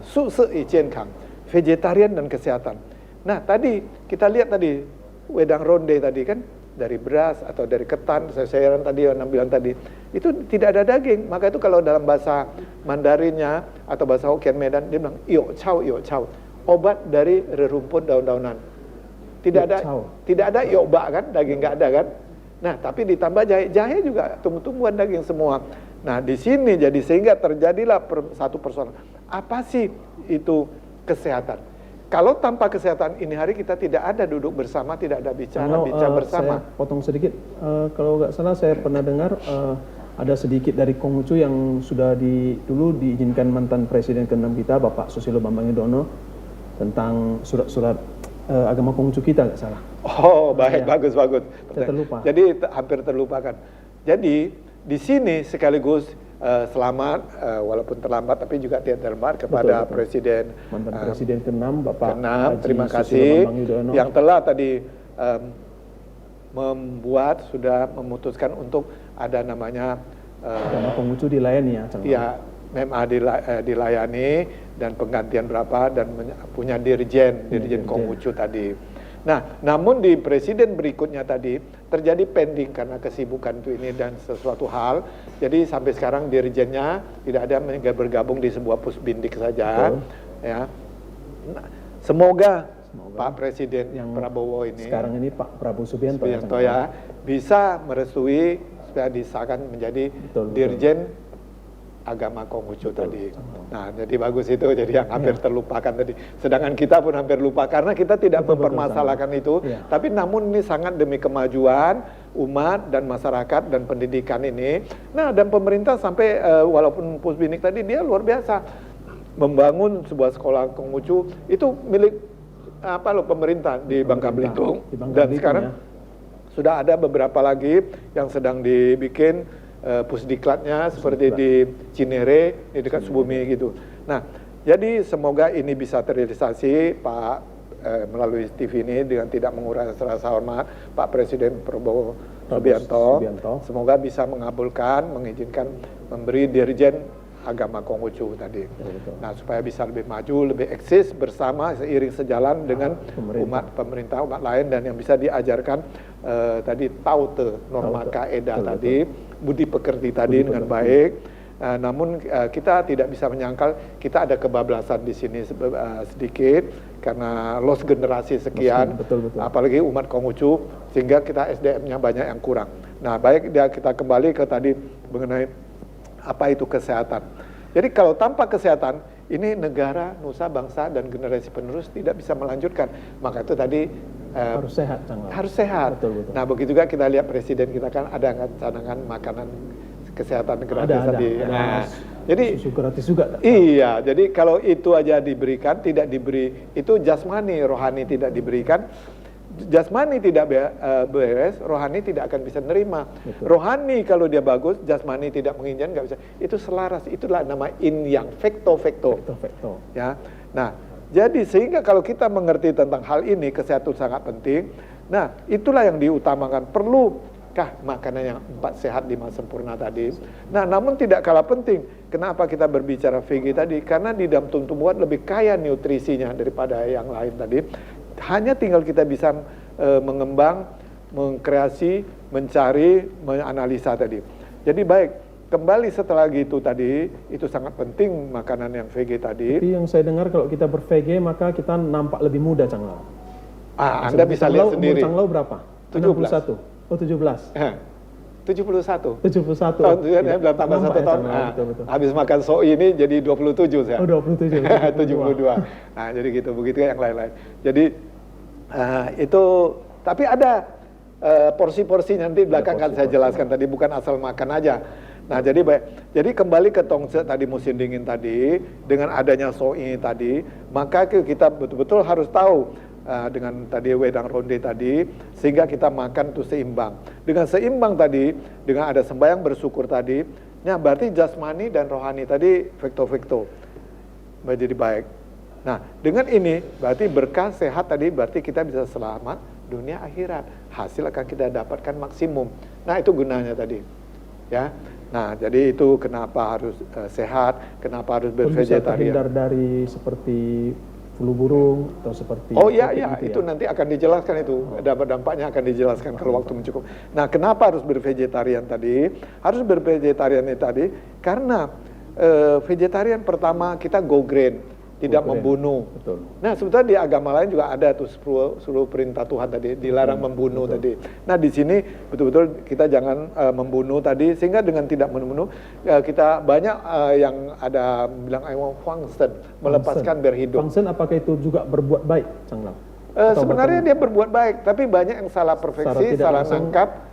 kang, vegetarian dan kesehatan. Nah, tadi kita lihat tadi wedang ronde tadi kan dari beras atau dari ketan, sayuran tadi yang bilang tadi itu tidak ada daging. Maka itu kalau dalam bahasa Mandarinnya atau bahasa Hokkien Medan dia bilang yo chow, obat dari rerumput daun-daunan. Tidak ada yoba kan, daging nggak ada kan. Nah, tapi ditambah jahe juga tumbuh-tumbuhan daging semua. Nah, di sini jadi sehingga terjadilah satu persoalan. Apa sih itu kesehatan? Kalau tanpa kesehatan ini hari kita tidak ada duduk bersama, tidak ada bicara bersama. Saya potong sedikit. Kalau nggak salah saya pernah dengar ada sedikit dari Konghucu yang sudah dulu diizinkan mantan Presiden ke-6 kita, Bapak Susilo Bambang Yudhoyono, tentang surat-surat agama Konghucu kita, nggak salah. Oh, baik, bagus. Saya terlupa. Jadi hampir terlupakan. Jadi di sini sekaligus selamat walaupun terlambat tapi juga tidak terlambat kepada Presiden mantan Presiden ke-6 Bapak ke-6, terima kasih yang telah tadi sudah memutuskan untuk ada namanya agama Konghucu dilayani ya. Ya, memang dilayani dan penggantian berapa dan punya dirjen Konghucu tadi. Nah, namun di presiden berikutnya tadi terjadi pending karena kesibukan itu ini dan sesuatu hal. Jadi sampai sekarang dirjennya tidak ada bergabung di sebuah pusbindik saja. Ya. Nah, semoga Pak Presiden yang Prabowo ini sekarang ini Pak Prabowo Subianto bisa merestui supaya disahkan menjadi dirjen agama Konghucu tadi. Nah, jadi bagus itu, jadi yang hampir terlupakan tadi. Sedangkan kita pun hampir lupa karena kita tidak mempermasalahkan itu. Tapi namun ini sangat demi kemajuan umat dan masyarakat dan pendidikan ini. Nah, dan pemerintah sampai walaupun Pusbinik tadi dia luar biasa membangun sebuah sekolah Konghucu itu milik pemerintah di Bangka Belitung. Dan sekarang sudah ada beberapa lagi yang sedang dibikin pusdiklatnya seperti di Cinere di dekat Subumi gitu. Nah, jadi semoga ini bisa terrealisasi Pak melalui TV ini dengan tidak mengurangi rasa hormat Pak Presiden Prabowo Subianto. Semoga bisa mengabulkan, mengizinkan memberi dirjen agama Konghucu tadi. Nah, supaya bisa lebih maju, lebih eksis bersama seiring sejalan dengan pemerintah umat lain dan yang bisa diajarkan tadi taute norma kaedah tadi, budi pekerti tadi dengan baik. Namun kita tidak bisa menyangkal kita ada kebablasan di sini sedikit karena loss generasi sekian, apalagi umat Konghucu sehingga kita SDM-nya banyak yang kurang. Nah, baik kita kembali ke tadi mengenai apa itu kesehatan. Jadi kalau tanpa kesehatan, ini negara, nusa, bangsa, dan generasi penerus tidak bisa melanjutkan. Maka itu tadi harus sehat. Harus sehat. Betul. Nah, begitu juga kita lihat presiden kita kan ada cadangan makanan kesehatan gratis tadi. Jadi susu gratis juga. Iya, jadi kalau itu aja diberikan, tidak diberi, itu jasmani, rohani tidak diberikan. Jasmani tidak beres, rohani tidak akan bisa nerima. Rohani kalau dia bagus, jasmani tidak menginginkan, nggak bisa. Itu selaras, itulah nama yin yang, vekto. Ya, nah, jadi sehingga kalau kita mengerti tentang hal ini, kesehatan sangat penting. Nah, itulah yang diutamakan. Perlukah makanan yang 4 sehat 5 sempurna tadi? Nah, namun tidak kalah penting. Kenapa kita berbicara VG tadi? Karena di dalam tumbuhan lebih kaya nutrisinya daripada yang lain tadi. Hanya tinggal kita bisa mengembang, mengkreasi, mencari, menganalisa tadi. Jadi baik, kembali setelah gitu tadi, itu sangat penting makanan yang VG tadi. Tapi yang saya dengar kalau kita ber-VG maka kita nampak lebih muda, Cang Lau. Anda bisa lihat sendiri. Cang Lau berapa? 71. 71. 71. 71. Tahun belum tambah 1 tahun. Betul. Habis makan soi ini jadi 27 saya. Oh, 27. 72. Nah, jadi gitu, begitu yang lain-lain. Jadi itu, tapi ada porsi-porsi nanti belakang kan saya jelaskan tadi, bukan asal makan aja. Nah, jadi baik. Jadi kembali ke tongse tadi musim dingin tadi, dengan adanya soi tadi, maka kita betul-betul harus tahu dengan tadi wedang ronde tadi, sehingga kita makan itu seimbang. Dengan seimbang tadi, dengan ada sembahyang bersyukur tadi, nah berarti jasmani dan rohani tadi vekto menjadi baik. Nah, dengan ini berarti berkah sehat tadi, berarti kita bisa selamat dunia akhirat. Hasil akan kita dapatkan maksimum. Nah, itu gunanya tadi. Ya. Nah, jadi itu kenapa harus sehat, kenapa harus bervegetarian. Bisa terhindar dari seperti flu burung atau seperti itu nanti akan dijelaskan itu, dampaknya akan dijelaskan kalau waktu mencukup. Nah, kenapa harus bervegetarian tadi? Harus bervegetarian tadi karena vegetarian pertama kita go green, tidak membunuh. Betul. Nah, sebetulnya di agama lain juga ada tuh 10 perintah Tuhan tadi, dilarang membunuh tadi. Nah, di sini betul-betul kita jangan membunuh tadi, sehingga dengan tidak membunuh kita banyak yang ada bilang fangsen, melepaskan berhidup. Fangsen apakah itu juga berbuat baik, Cang Lau? Sebenarnya dia berbuat baik, tapi banyak yang salah perfeksi, salah nangkap,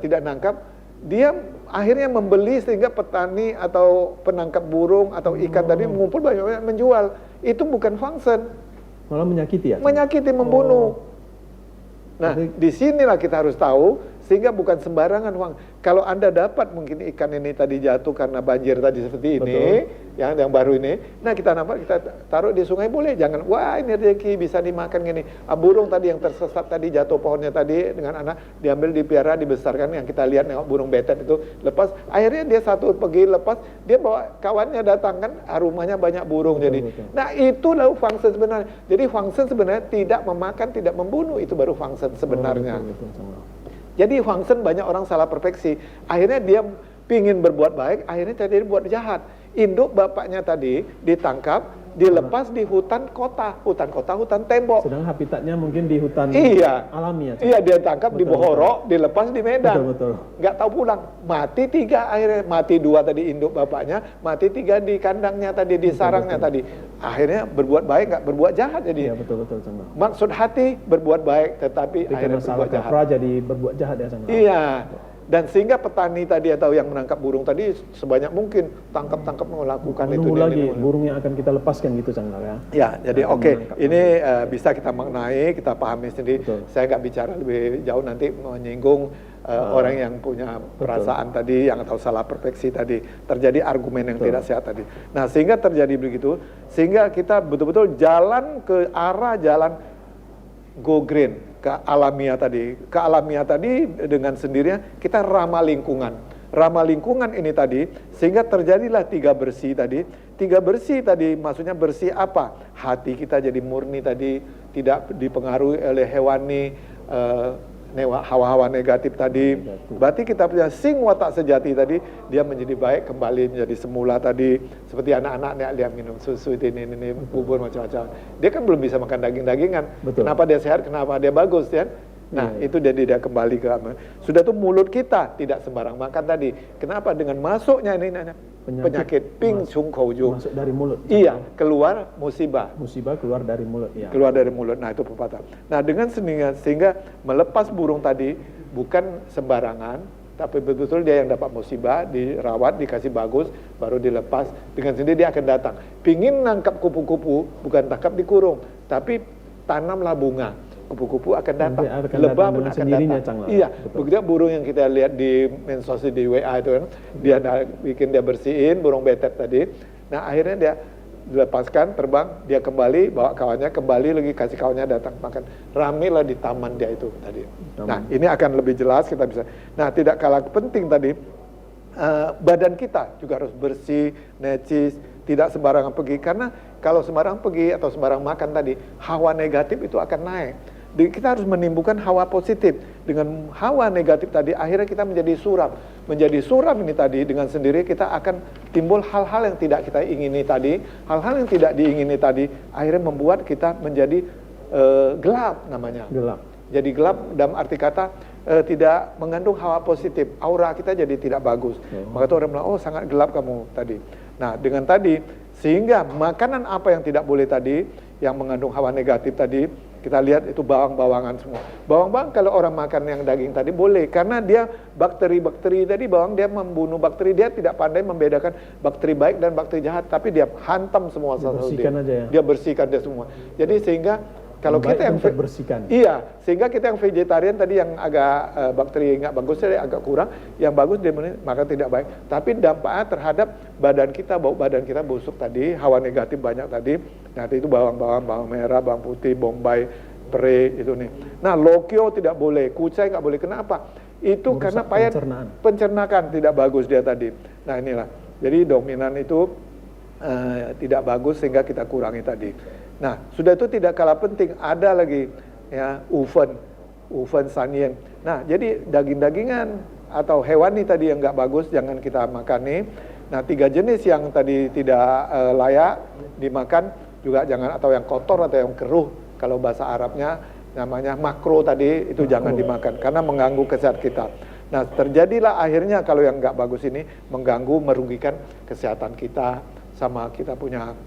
tidak nangkap. Dia akhirnya membeli sehingga petani atau penangkap burung atau ikan tadi mengumpul banyak menjual. Itu bukan fungsen. Malah menyakiti ya? Menyakiti, membunuh. Nah, disinilah kita harus tahu, sehingga bukan sembarangan uang. Kalau Anda dapat mungkin ikan ini tadi jatuh karena banjir tadi seperti ini, yang baru ini, nah kita nampak, kita taruh di sungai boleh, jangan, wah ini rezeki bisa dimakan gini. Burung tadi yang tersesat tadi jatuh pohonnya tadi dengan anak, diambil, dipelihara, dibesarkan, yang kita lihat nengok burung betet itu lepas, akhirnya dia satu pergi lepas, dia bawa kawannya datang kan, rumahnya banyak burung jadi. Nah itulah fungsi sebenarnya. Jadi fungsi sebenarnya tidak memakan, tidak membunuh, itu baru fungsi sebenarnya. Jadi fungsi banyak orang salah perfeksi. Akhirnya dia pingin berbuat baik, akhirnya jadi buat jahat. Induk bapaknya tadi ditangkap, dilepas di hutan kota, hutan tembok. Sedang habitatnya mungkin di hutan Iya, alami ya. iya dia tangkap di Bohoro, dilepas di Medan. Betul. Nggak tahu pulang, mati 3 akhirnya, mati 2 tadi induk bapaknya, mati 3 di kandangnya tadi, di sarangnya tadi. Akhirnya berbuat baik nggak berbuat jahat jadi. Iya betul Cang. Maksud hati berbuat baik, tetapi akhirnya berbuat jahat. Jadi berbuat jahat ya Cang. Iya. Dan sehingga petani tadi atau yang menangkap burung tadi sebanyak mungkin tangkap melakukan itu. Menunggu lagi burung yang akan kita lepaskan gitu Cang ya. Ya, jadi oke, ini bisa kita maknai, kita pahami sendiri. Betul. Saya nggak bicara lebih jauh nanti menyinggung orang yang punya perasaan tadi, yang atau salah perfeksi tadi, terjadi argumen yang tidak sehat tadi. Nah, sehingga terjadi begitu, sehingga kita betul-betul jalan ke arah jalan go green, ke alamiah tadi. Ke alamiah tadi dengan sendirinya kita ramah lingkungan. Ramah lingkungan ini tadi, sehingga terjadilah 3 bersih tadi. 3 bersih tadi maksudnya bersih apa? Hati kita jadi murni tadi, tidak dipengaruhi oleh hewani, hawa-hawa negatif tadi. Berarti kita punya sing watak sejati tadi, dia menjadi baik kembali menjadi semula tadi. Seperti anak-anak dia minum susu ini bubur macam-macam. Dia kan belum bisa makan daging-dagingan. Kenapa dia sehat? Kenapa dia bagus ya? Nah, itu dia tidak kembali ke sudah tuh mulut kita tidak sembarang makan tadi. Kenapa? Dengan masuknya ini penyakit ping chung kou ju. Masuk dari mulut. Iya, keluar musibah. Musibah keluar dari mulut ya. Keluar dari mulut. Nah, itu pepatah. Nah, dengan sehingga melepas burung tadi bukan sembarangan, tapi betul-betul dia yang dapat musibah, dirawat, dikasih bagus, baru dilepas. Dengan sendiri dia akan datang. Pingin nangkap kupu-kupu, bukan tangkap dikurung, tapi tanamlah bunga. Kupu-kupu akan datang, lebah pun akan datang. Iya, begitu burung yang kita lihat di medsos di WA itu kan, dia bikin dia bersihin burung betet tadi. Nah akhirnya dia dilepaskan terbang, dia kembali bawa kawannya kembali lagi kasih kawannya datang makan. Ramilah di taman dia itu tadi. Nah ini akan lebih jelas kita bisa. Nah tidak kalah penting tadi badan kita juga harus bersih, necis, tidak sembarangan pergi karena kalau sembarangan pergi atau sembarang makan tadi hawa negatif itu akan naik. Kita harus menimbulkan hawa positif. Dengan hawa negatif tadi akhirnya kita menjadi suram. Menjadi suram ini tadi dengan sendiri kita akan timbul hal-hal yang tidak kita ingini tadi. Hal-hal yang tidak diingini tadi akhirnya membuat kita menjadi gelap namanya. Gelap. Jadi gelap dalam arti kata tidak mengandung hawa positif. Aura kita jadi tidak bagus. Maka itu orang bilang, oh sangat gelap kamu tadi. Nah dengan tadi sehingga makanan apa yang tidak boleh tadi yang mengandung hawa negatif tadi kita lihat itu bawang-bawangan semua. Bawang-bawang kalau orang makan yang daging tadi boleh karena dia bakteri-bakteri tadi bawang dia membunuh bakteri, dia tidak pandai membedakan bakteri baik dan bakteri jahat tapi dia hantam semua dia bersihkan dia semua. Jadi sehingga kalau kita yang bersihkan. Iya, sehingga kita yang vegetarian tadi yang agak bakteri nggak bagus jadi agak kurang, yang bagus dia maka tidak baik. Tapi dampaknya terhadap badan kita, bau badan kita busuk tadi, hawa negatif banyak tadi. Nah itu bawang-bawang, bawang merah, bawang putih, bombay, pre itu nih. Nah lokyo tidak boleh, kucai nggak boleh. Kenapa? Itu karena payah pencernaan tidak bagus dia tadi. Nah inilah. Jadi dominan itu tidak bagus sehingga kita kurangi tadi. Nah, sudah itu tidak kalah penting, ada lagi ya uven sanien. Nah, jadi daging-dagingan atau hewani tadi yang nggak bagus jangan kita makani. Nah, 3 jenis yang tadi tidak layak dimakan juga jangan, atau yang kotor atau yang keruh. Kalau bahasa Arabnya namanya makro tadi itu jangan dimakan karena mengganggu kesehatan kita. Nah, terjadilah akhirnya kalau yang nggak bagus ini mengganggu, merugikan kesehatan kita, sama kita punya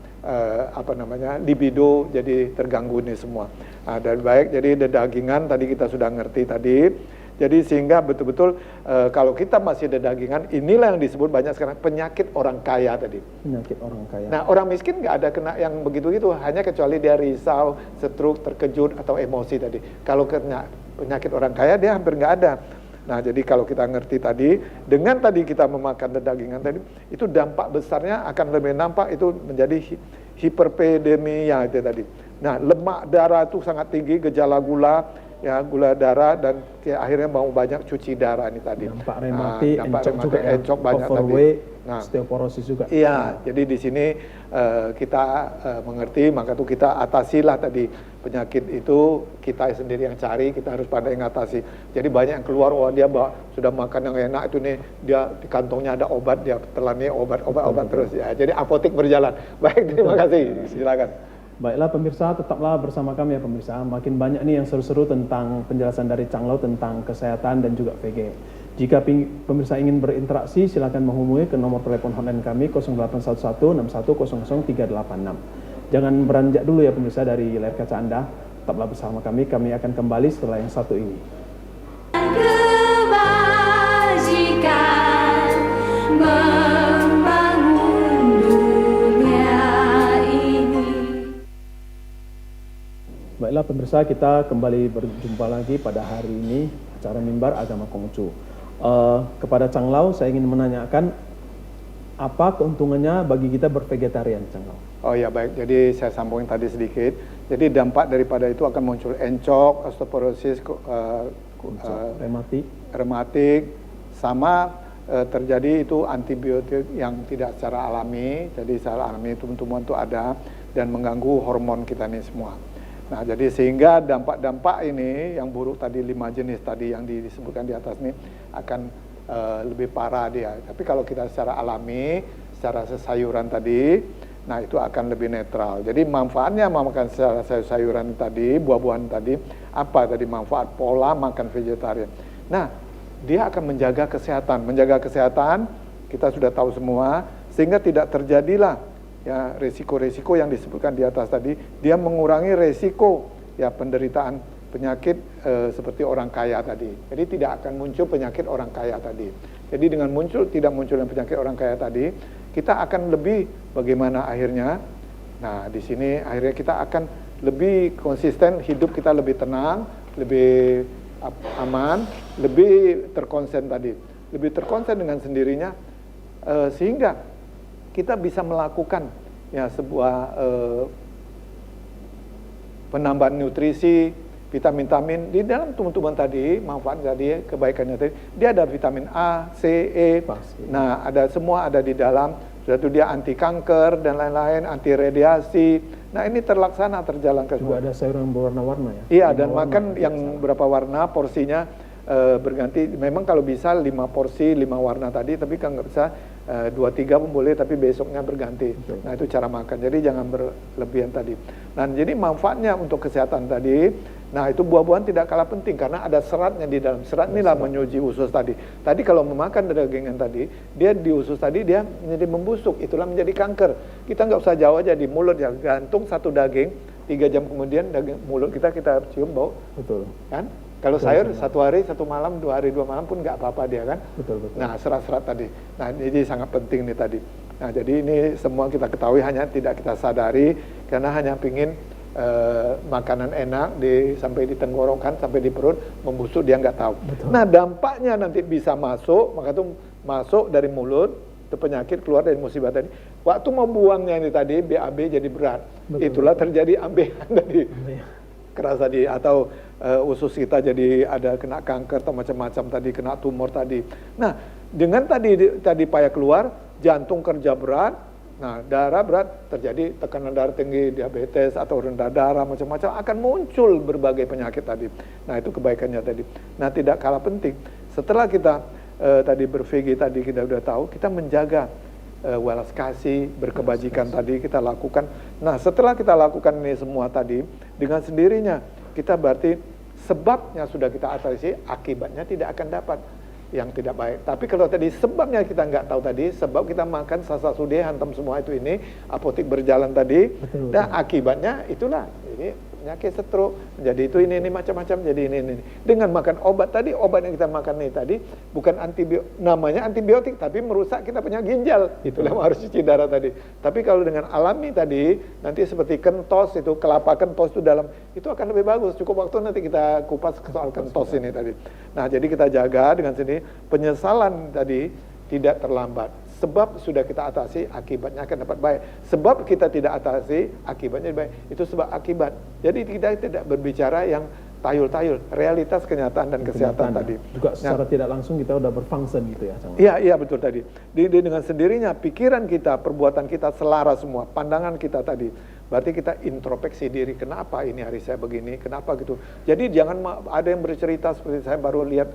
libido jadi terganggu ini semua. Dan baik, jadi dagingan tadi kita sudah ngerti tadi. Jadi sehingga betul-betul kalau kita masih ada dagingan, inilah yang disebut banyak sekarang penyakit orang kaya tadi. Penyakit orang kaya. Nah orang miskin nggak ada kena yang begitu-gitu, hanya kecuali dia risau, stroke, terkejut atau emosi tadi. Kalau kena penyakit orang kaya dia hampir nggak ada. Nah jadi kalau kita ngerti tadi, dengan tadi kita memakan dagingan tadi, itu dampak besarnya akan lebih nampak itu menjadi hiperpedemia itu tadi. Nah lemak darah itu sangat tinggi, gejala gula, ya gula darah dan akhirnya mau banyak cuci darah ini tadi. Dampak rematik, encok banyak tadi. Nah, osteoporosis juga. Iya, jadi di sini kita mengerti, maka itu kita atasilah tadi penyakit itu kita sendiri yang cari, kita harus pandai mengatasi. Jadi banyak yang keluar, wah dia sudah makan yang enak itu nih, dia di kantongnya ada obat, dia telan nih obat terus ya. Jadi apotek berjalan. Baik, terima kasih. Silakan. Baiklah pemirsa, tetaplah bersama kami ya pemirsa. Makin banyak nih yang seru-seru tentang penjelasan dari Chang Lau tentang kesehatan dan juga VG. Jika pemirsa ingin berinteraksi, silakan menghubungi ke nomor telepon hotline kami 0811 6100 386. Jangan beranjak dulu ya pemirsa dari layar kaca Anda. Tetaplah bersama kami akan kembali setelah yang satu ini. Kebajikan membangun dunia ini. Baiklah pemirsa, kita kembali berjumpa lagi pada hari ini acara Mimbar Agama Konghucu. Kepada Chang Lau, saya ingin menanyakan apa keuntungannya bagi kita bervegetarian, Chang Lau? Oh ya baik, jadi saya sambungin tadi sedikit. Jadi dampak daripada itu akan muncul encok, osteoporosis, rematik, sama terjadi itu antibiotik yang tidak secara alami. Jadi secara alami tumbuhan itu ada dan mengganggu hormon kita nih semua. Nah jadi sehingga dampak-dampak ini yang buruk tadi 5 jenis tadi yang disebutkan di atas ini akan lebih parah dia. Tapi kalau kita secara alami, secara sayuran tadi, nah itu akan lebih netral. Jadi manfaatnya makan sayur-sayuran tadi, buah-buahan tadi, apa tadi manfaat pola makan vegetarian. Nah, dia akan menjaga kesehatan. Menjaga kesehatan, kita sudah tahu semua, sehingga tidak terjadilah ya resiko-resiko yang disebutkan di atas tadi. Dia mengurangi resiko ya penderitaan penyakit seperti orang kaya tadi. Jadi tidak akan muncul penyakit orang kaya tadi. Jadi dengan tidak munculnya penyakit orang kaya tadi, kita akan lebih bagaimana akhirnya. Nah, di sini akhirnya kita akan lebih konsisten, hidup kita lebih tenang, lebih aman, lebih terkonsen tadi. Lebih terkonsen dengan sendirinya sehingga kita bisa melakukan ya sebuah penambahan nutrisi, vitamin-vitamin di dalam tumbuh-tumbuhan tadi, manfaat tadi, kebaikannya tadi, dia ada vitamin A, C, E, nah ada semua ada di dalam, sudah itu dia anti kanker dan lain-lain, anti radiasi, nah ini terlaksana, terjalankan juga semua. Ada sayur yang berwarna-warna ya? Iya, dan makan yang berapa warna, porsinya berganti, memang kalau bisa 5 porsi, 5 warna tadi, tapi kan nggak bisa 2-3 pun boleh, tapi besoknya berganti. Betul. Nah itu cara makan, jadi jangan berlebihan tadi. Nah jadi manfaatnya untuk kesehatan tadi, nah itu buah-buahan tidak kalah penting, karena ada seratnya di dalam. Serat inilah menyuji usus tadi. Tadi kalau memakan dagangan tadi, dia di usus tadi dia menjadi membusuk, itulah menjadi kanker. Kita nggak usah jauh aja di mulut ya, gantung satu daging, 3 jam kemudian daging mulut kita cium bau. Betul. Kan? Kalau sayur satu hari, satu malam, 2 hari, 2 malam pun nggak apa-apa dia kan. Betul. Nah serat-serat tadi. Nah ini sangat penting nih tadi. Nah jadi ini semua kita ketahui, hanya tidak kita sadari karena hanya pingin makanan enak sampai di tenggorokan, sampai di perut membusuk, dia nggak tahu. Betul. Nah dampaknya nanti bisa masuk, maka itu masuk dari mulut, itu penyakit keluar dari musibah tadi. Waktu mau buangnya ini tadi BAB jadi berat. Betul. Itulah terjadi ambekan tadi. Keras tadi, atau usus kita jadi ada kena kanker atau macam-macam tadi, kena tumor tadi. Nah, dengan tadi payah keluar, jantung kerja berat, nah darah berat, terjadi tekanan darah tinggi, diabetes atau rendah darah, macam-macam akan muncul berbagai penyakit tadi. Nah, itu kebaikannya tadi. Nah, tidak kalah penting, setelah kita tadi ber-VG tadi kita sudah tahu, kita menjaga welas kasih, berkebajikan tadi kita lakukan. Nah setelah kita lakukan ini semua tadi, dengan sendirinya kita berarti sebabnya sudah kita atasi, akibatnya tidak akan dapat yang tidak baik. Tapi kalau tadi sebabnya kita nggak tahu tadi, sebab kita makan sasa sude, hantam semua itu ini, apotek berjalan tadi, dan akibatnya itulah ini penyakit stroke, jadi itu ini macam-macam, jadi ini. Dengan makan obat tadi, obat yang kita makan ini tadi bukan namanya antibiotik, tapi merusak kita punya ginjal. Itulah harus cuci darah tadi. Tapi kalau dengan alami tadi, nanti seperti kentos itu, kelapa kentos itu dalam, itu akan lebih bagus. Cukup waktu nanti kita kupas soal kentos ini tadi. Nah, jadi kita jaga dengan sini, penyesalan tadi tidak terlambat. Sebab sudah kita atasi, akibatnya akan dapat baik. Sebab kita tidak atasi, akibatnya baik. Itu sebab akibat. Jadi kita tidak berbicara yang tayul-tayul, realitas kenyataan dan kesehatan tadi. Juga secara tidak langsung kita udah berfungsi gitu ya. Iya betul tadi. Dengan sendirinya pikiran kita, perbuatan kita selaras semua, pandangan kita tadi. Berarti kita introspeksi diri, kenapa ini hari saya begini, kenapa gitu. Jadi jangan ada yang bercerita seperti saya baru lihat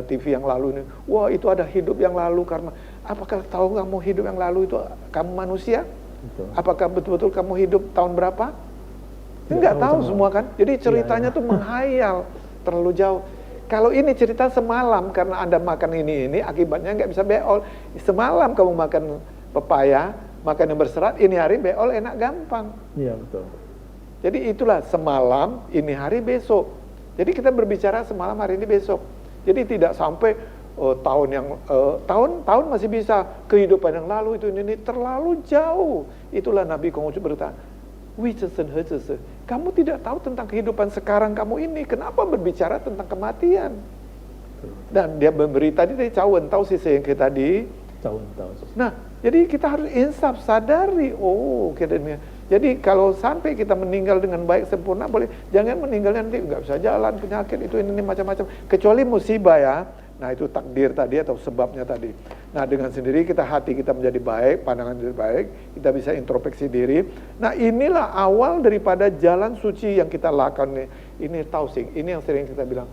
TV yang lalu ini, wah itu ada hidup yang lalu karena, apakah tahu kamu hidup yang lalu itu kamu manusia? Betul. Apakah betul-betul kamu hidup tahun berapa? Enggak tahu semua kan. Jadi ceritanya tuh menghayal terlalu jauh. Kalau ini cerita semalam karena Anda makan ini akibatnya nggak bisa beol. Semalam kamu makan pepaya, makan yang berserat, ini hari beol enak gampang. Iya, betul. Jadi itulah semalam, ini hari besok. Jadi kita berbicara semalam, hari ini besok. Jadi tidak sampai tahun masih bisa, kehidupan yang lalu itu ini terlalu jauh. Itulah Nabi Konghucu berkata, kamu tidak tahu tentang kehidupan sekarang kamu ini, kenapa berbicara tentang kematian? Dan dia memberi tadi cawen tahu sih yang kita tadi. Cawen tahu. Nah, jadi kita harus insaf, sadari, jadi kalau sampai kita meninggal dengan baik sempurna boleh, jangan meninggal nanti nggak bisa jalan, penyakit itu ini macam-macam, kecuali musibah ya. Nah itu takdir tadi atau sebabnya tadi. Nah dengan sendiri hati kita menjadi baik, pandangan jadi baik, kita bisa introspeksi diri. Nah inilah awal daripada jalan suci yang kita lakukan nih. Ini tausing, ini yang sering kita bilang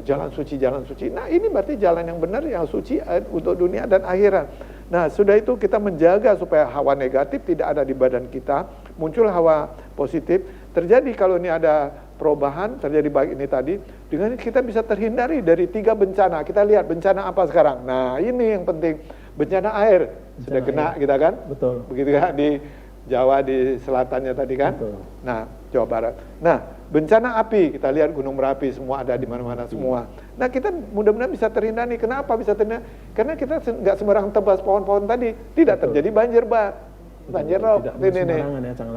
jalan suci, jalan suci. Nah ini berarti jalan yang benar, yang suci untuk dunia dan akhirat. Nah sudah itu kita menjaga supaya hawa negatif tidak ada di badan kita, muncul hawa positif. Terjadi kalau ini ada perubahan, terjadi baik ini tadi, dengan kita bisa terhindari dari 3 bencana. Kita lihat bencana apa sekarang. Nah ini yang penting, bencana air. Sudah kena kita kan? Betul. Begitu kan di Jawa, di selatannya tadi kan? Betul. Nah, Jawa Barat. Nah, bencana api, kita lihat gunung Merapi semua ada di mana-mana semua. Nah, kita mudah-mudahan bisa terhindari. Kenapa bisa terhindari? Karena kita nggak sembarang tebas pohon-pohon tadi. Tidak terjadi banjir banjir rob. Ya,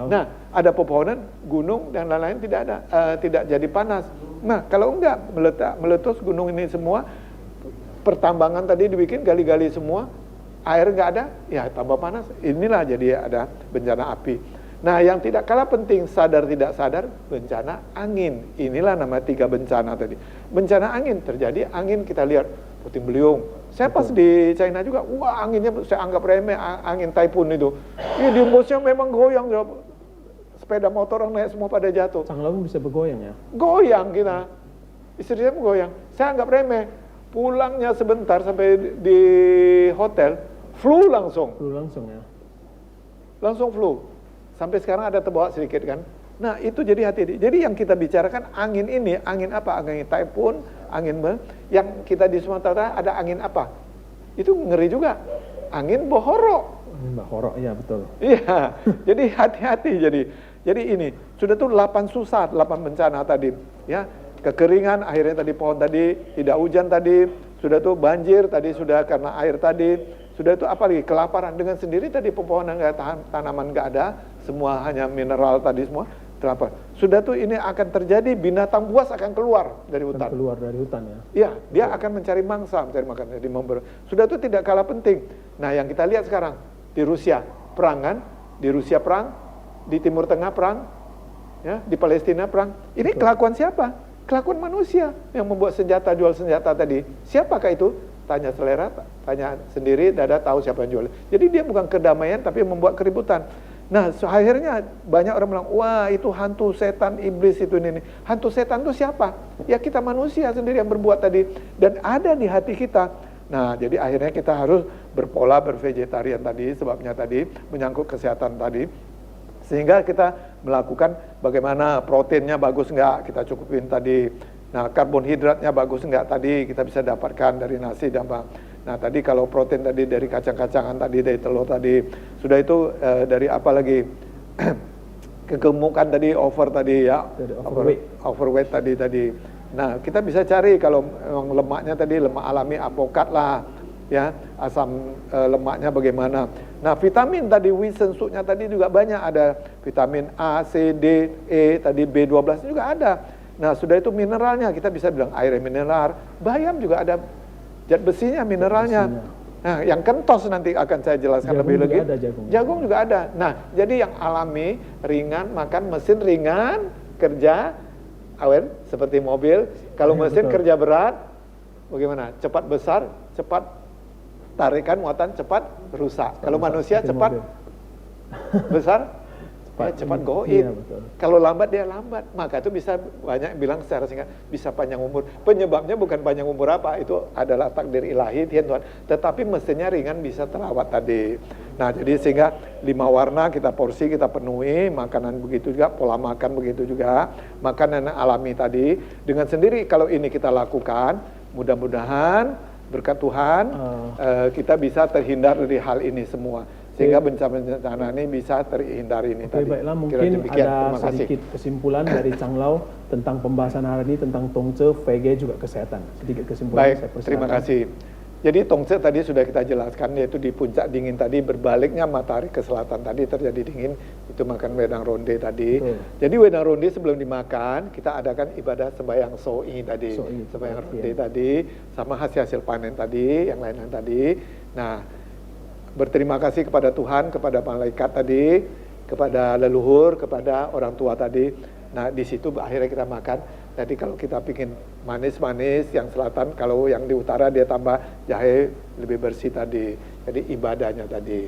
nah, ada pepohonan, gunung dan lain-lain tidak ada, tidak jadi panas. Nah, kalau enggak meletus gunung ini semua, pertambangan tadi dibikin gali-gali semua, air nggak ada, ya tambah panas. Inilah jadi ada bencana api. Nah, yang tidak kalah penting, sadar tidak sadar, bencana angin. Inilah nama 3 bencana tadi. Bencana angin, terjadi angin kita lihat, puting beliung. Saya pas di China juga, wah anginnya saya anggap remeh, angin typhoon itu. Iya, di embusnya memang goyang, sepeda motor orang naik semua pada jatuh. Canglaung bisa bergoyang ya? Goyang kita, istri saya goyang. Saya anggap remeh, pulangnya sebentar sampai di hotel, flu langsung. Flu langsung ya? Langsung flu. Sampai sekarang ada terbawa sedikit kan. Nah itu jadi hati-hati. Jadi yang kita bicarakan angin ini, angin apa? Angin typhoon, angin yang kita di Sumatera ada angin apa? Itu ngeri juga. Angin bohoro. Angin bohoro, iya betul. Iya, jadi hati-hati. Jadi ini, sudah tuh 8 susah, 8 bencana tadi. Ya, kekeringan, akhirnya tadi pohon tadi, tidak hujan tadi, sudah tuh banjir tadi, sudah karena air tadi, sudah itu apa lagi, kelaparan. Dengan sendiri tadi pepohonan nggak tahan, tanaman nggak ada, semua hanya mineral tadi semua. Kenapa? Sudah tuh ini akan terjadi, binatang buas akan keluar dari hutan. Keluar dari hutan ya? Iya, dia akan mencari mangsa, mencari makan. Jadi sudah tuh tidak kalah penting. Nah yang kita lihat sekarang, di Rusia, perang kan? Di Rusia perang, di Timur Tengah perang, ya, di Palestina perang. Ini kelakuan siapa? Kelakuan manusia yang membuat senjata, jual senjata tadi. Siapakah itu? Tanya selera, tanya sendiri, dada tahu siapa yang jual. Jadi dia bukan kedamaian, tapi membuat keributan. Nah, akhirnya banyak orang bilang, wah itu hantu setan, iblis itu ini. Hantu setan itu siapa? Ya kita manusia sendiri yang berbuat tadi. Dan ada di hati kita. Nah, jadi akhirnya kita harus berpola, bervegetarian tadi, sebabnya tadi, menyangkut kesehatan tadi. Sehingga kita melakukan bagaimana proteinnya bagus enggak, kita cukupin tadi. Nah, karbonhidratnya bagus enggak tadi, kita bisa dapatkan dari nasi dan nah tadi kalau protein tadi dari kacang-kacangan tadi, dari telur tadi, sudah itu dari apa lagi, kegemukan tadi, over tadi ya, overweight tadi. Nah kita bisa cari kalau lemaknya tadi, lemak alami apokat lah, ya, asam lemaknya bagaimana. Nah vitamin tadi, wisensuknya tadi juga banyak, ada vitamin A, C, D, E, tadi B12 juga ada. Nah sudah itu mineralnya, kita bisa bilang air mineral, bayam juga ada, zat besinya, mineralnya. Nah, yang kentos nanti akan saya jelaskan lebih lagi. Jagung juga ada. Nah, jadi yang alami, ringan, makan mesin ringan, kerja awen seperti mobil. Kalau mesin kerja berat, bagaimana? Cepat besar, cepat tarikan muatan, cepat rusak. Kalau manusia cepat besar, cepat. cepat go Iya, in. betul. Kalau lambat dia lambat, maka itu bisa banyak bilang secara singkat bisa panjang umur. Penyebabnya bukan panjang umur apa, itu adalah takdir ilahi Tuhan. Tetapi mestinya ringan bisa terawat tadi. Nah, jadi sehingga 5 warna kita porsi kita penuhi, makanan begitu juga, pola makan begitu juga, makanan alami tadi. Dengan sendiri kalau ini kita lakukan, mudah-mudahan berkat Tuhan kita bisa terhindar dari hal ini semua. Sehingga bencana-bencana ini bisa terhindari ini tadi. Baiklah, Kira mungkin demikian. ada Terima kasih. sedikit kesimpulan dari Chang Lau tentang pembahasan hari ini tentang Tongce, VG juga kesehatan. Sedikit kesimpulan. Baik, saya persilakan. terima kasih. Jadi Tongce tadi sudah kita jelaskan, yaitu di puncak dingin tadi, berbaliknya matahari ke selatan tadi terjadi dingin, itu makan wedang ronde tadi. Betul. Jadi wedang ronde sebelum dimakan, kita adakan ibadah sembahyang soi tadi, Soi, sembahyang iya. ronde tadi, sama hasil panen tadi, yang lain-lain tadi. Nah, berterima kasih kepada Tuhan, kepada malaikat tadi, kepada leluhur, kepada orang tua tadi. Nah, di situ akhirnya kita makan. Jadi kalau kita bikin manis-manis, yang selatan, kalau yang di utara dia tambah jahe lebih bersih tadi. Jadi ibadahnya tadi.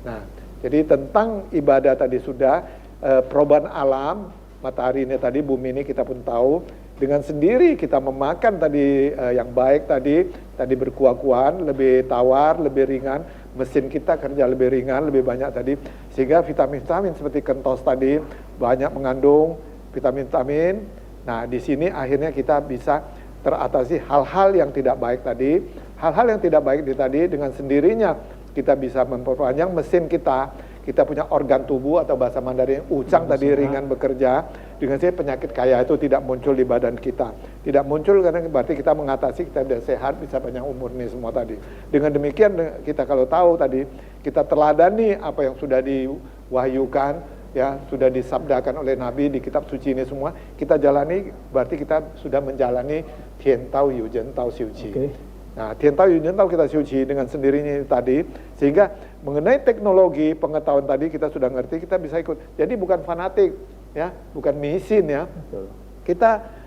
Nah, jadi tentang ibadah tadi sudah, perubahan alam, matahari ini tadi, bumi ini kita pun tahu. Dengan sendiri kita memakan tadi yang baik tadi berkuah-kuahan, lebih tawar, lebih ringan. Mesin kita kerja lebih ringan, lebih banyak tadi. Sehingga vitamin-vitamin seperti kentos tadi banyak mengandung vitamin-vitamin. Nah, di sini akhirnya kita bisa teratasi hal-hal yang tidak baik tadi. Hal-hal yang tidak baik tadi dengan sendirinya kita bisa memperpanjang mesin kita. Kita punya organ tubuh atau bahasa Mandarin ucang tadi ringan bekerja. Dengan sih penyakit kaya itu tidak muncul di badan kita. Tidak muncul karena berarti kita mengatasi, kita sudah sehat, bisa panjang umur nih semua tadi. Dengan demikian kita kalau tahu tadi, kita teladani apa yang sudah diwahyukan, ya sudah disabdakan oleh Nabi di kitab suci ini semua, kita jalani, berarti kita sudah menjalani Tian Tao Yu Jen Tao Xiu Qi. Oke. Nah, Tian Tao Yu Jen Tao kita Xiu Qi dengan sendirinya tadi, sehingga mengenai teknologi pengetahuan tadi kita sudah ngerti, kita bisa ikut. Jadi bukan fanatik, ya, bukan misin ya. Betul. Kita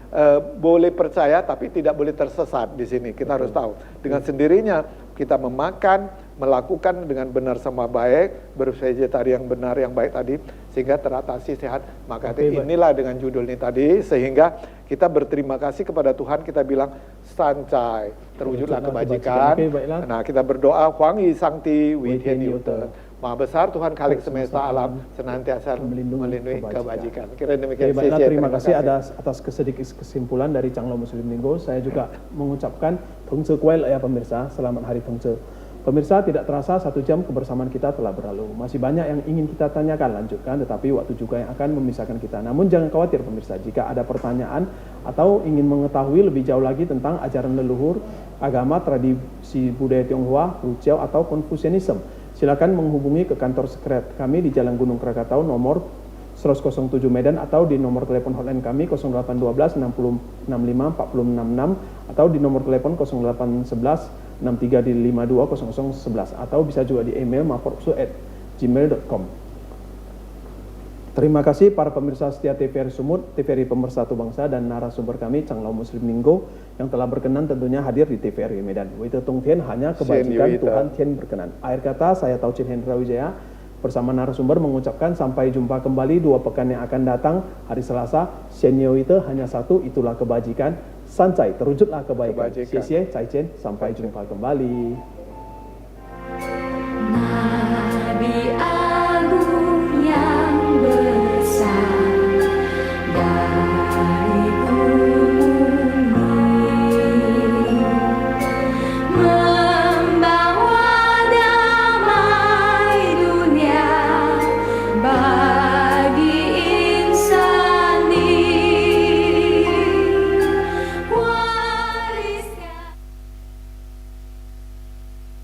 boleh percaya tapi tidak boleh tersesat di sini. Kita harus tahu dengan sendirinya kita memakan, melakukan dengan benar sama baik, bervegetarian yang benar yang baik tadi, sehingga teratasi sehat. Maka inilah dengan judul ini tadi, sehingga kita berterima kasih kepada Tuhan, kita bilang sancai, terwujudlah kebajikan. Nah, kita berdoa Huang Yi Sangti Wei Tian Yu Te. Maha besar Tuhan Khalik semesta alam senantiasa melindungi kebajikan. Kira demikian. Baiklah, terima kasih atas sedikit kesimpulan dari Chang Lau Muslim Linggo. Saya juga mengucapkan Tongce Kuel ya pemirsa, selamat hari Tongce. Pemirsa, tidak terasa 1 jam kebersamaan kita telah berlalu. Masih banyak yang ingin kita tanyakan, lanjutkan, tetapi waktu juga yang akan memisahkan kita. Namun jangan khawatir pemirsa, jika ada pertanyaan atau ingin mengetahui lebih jauh lagi tentang ajaran leluhur, agama, tradisi budaya Tionghoa, Rujiao atau Konfusianisme, silakan menghubungi ke kantor sekret kami di Jalan Gunung Krakatau nomor 107 Medan atau di nomor telepon hotline kami 0812 60 65 40 66 atau di nomor telepon 0811 6352 0011 atau bisa juga di email maporpsu@gmail.com. Terima kasih para pemirsa setia TVRI Sumut, TVRI Pemersatu Bangsa dan narasumber kami Chang Lau Muslim Linggo yang telah berkenan tentunya hadir di TVRI Medan. Wita Tong Tien, hanya kebajikan Tuhan Tien berkenan. Akhir kata saya Taucin Hendra Wijaya bersama narasumber mengucapkan sampai jumpa kembali 2 pekan yang akan datang hari Selasa. Shenyo itu hanya satu, itulah kebajikan. Sancai, terwujudlah kebaikan. Xie xie, Cai Chen, sampai jumpa kembali.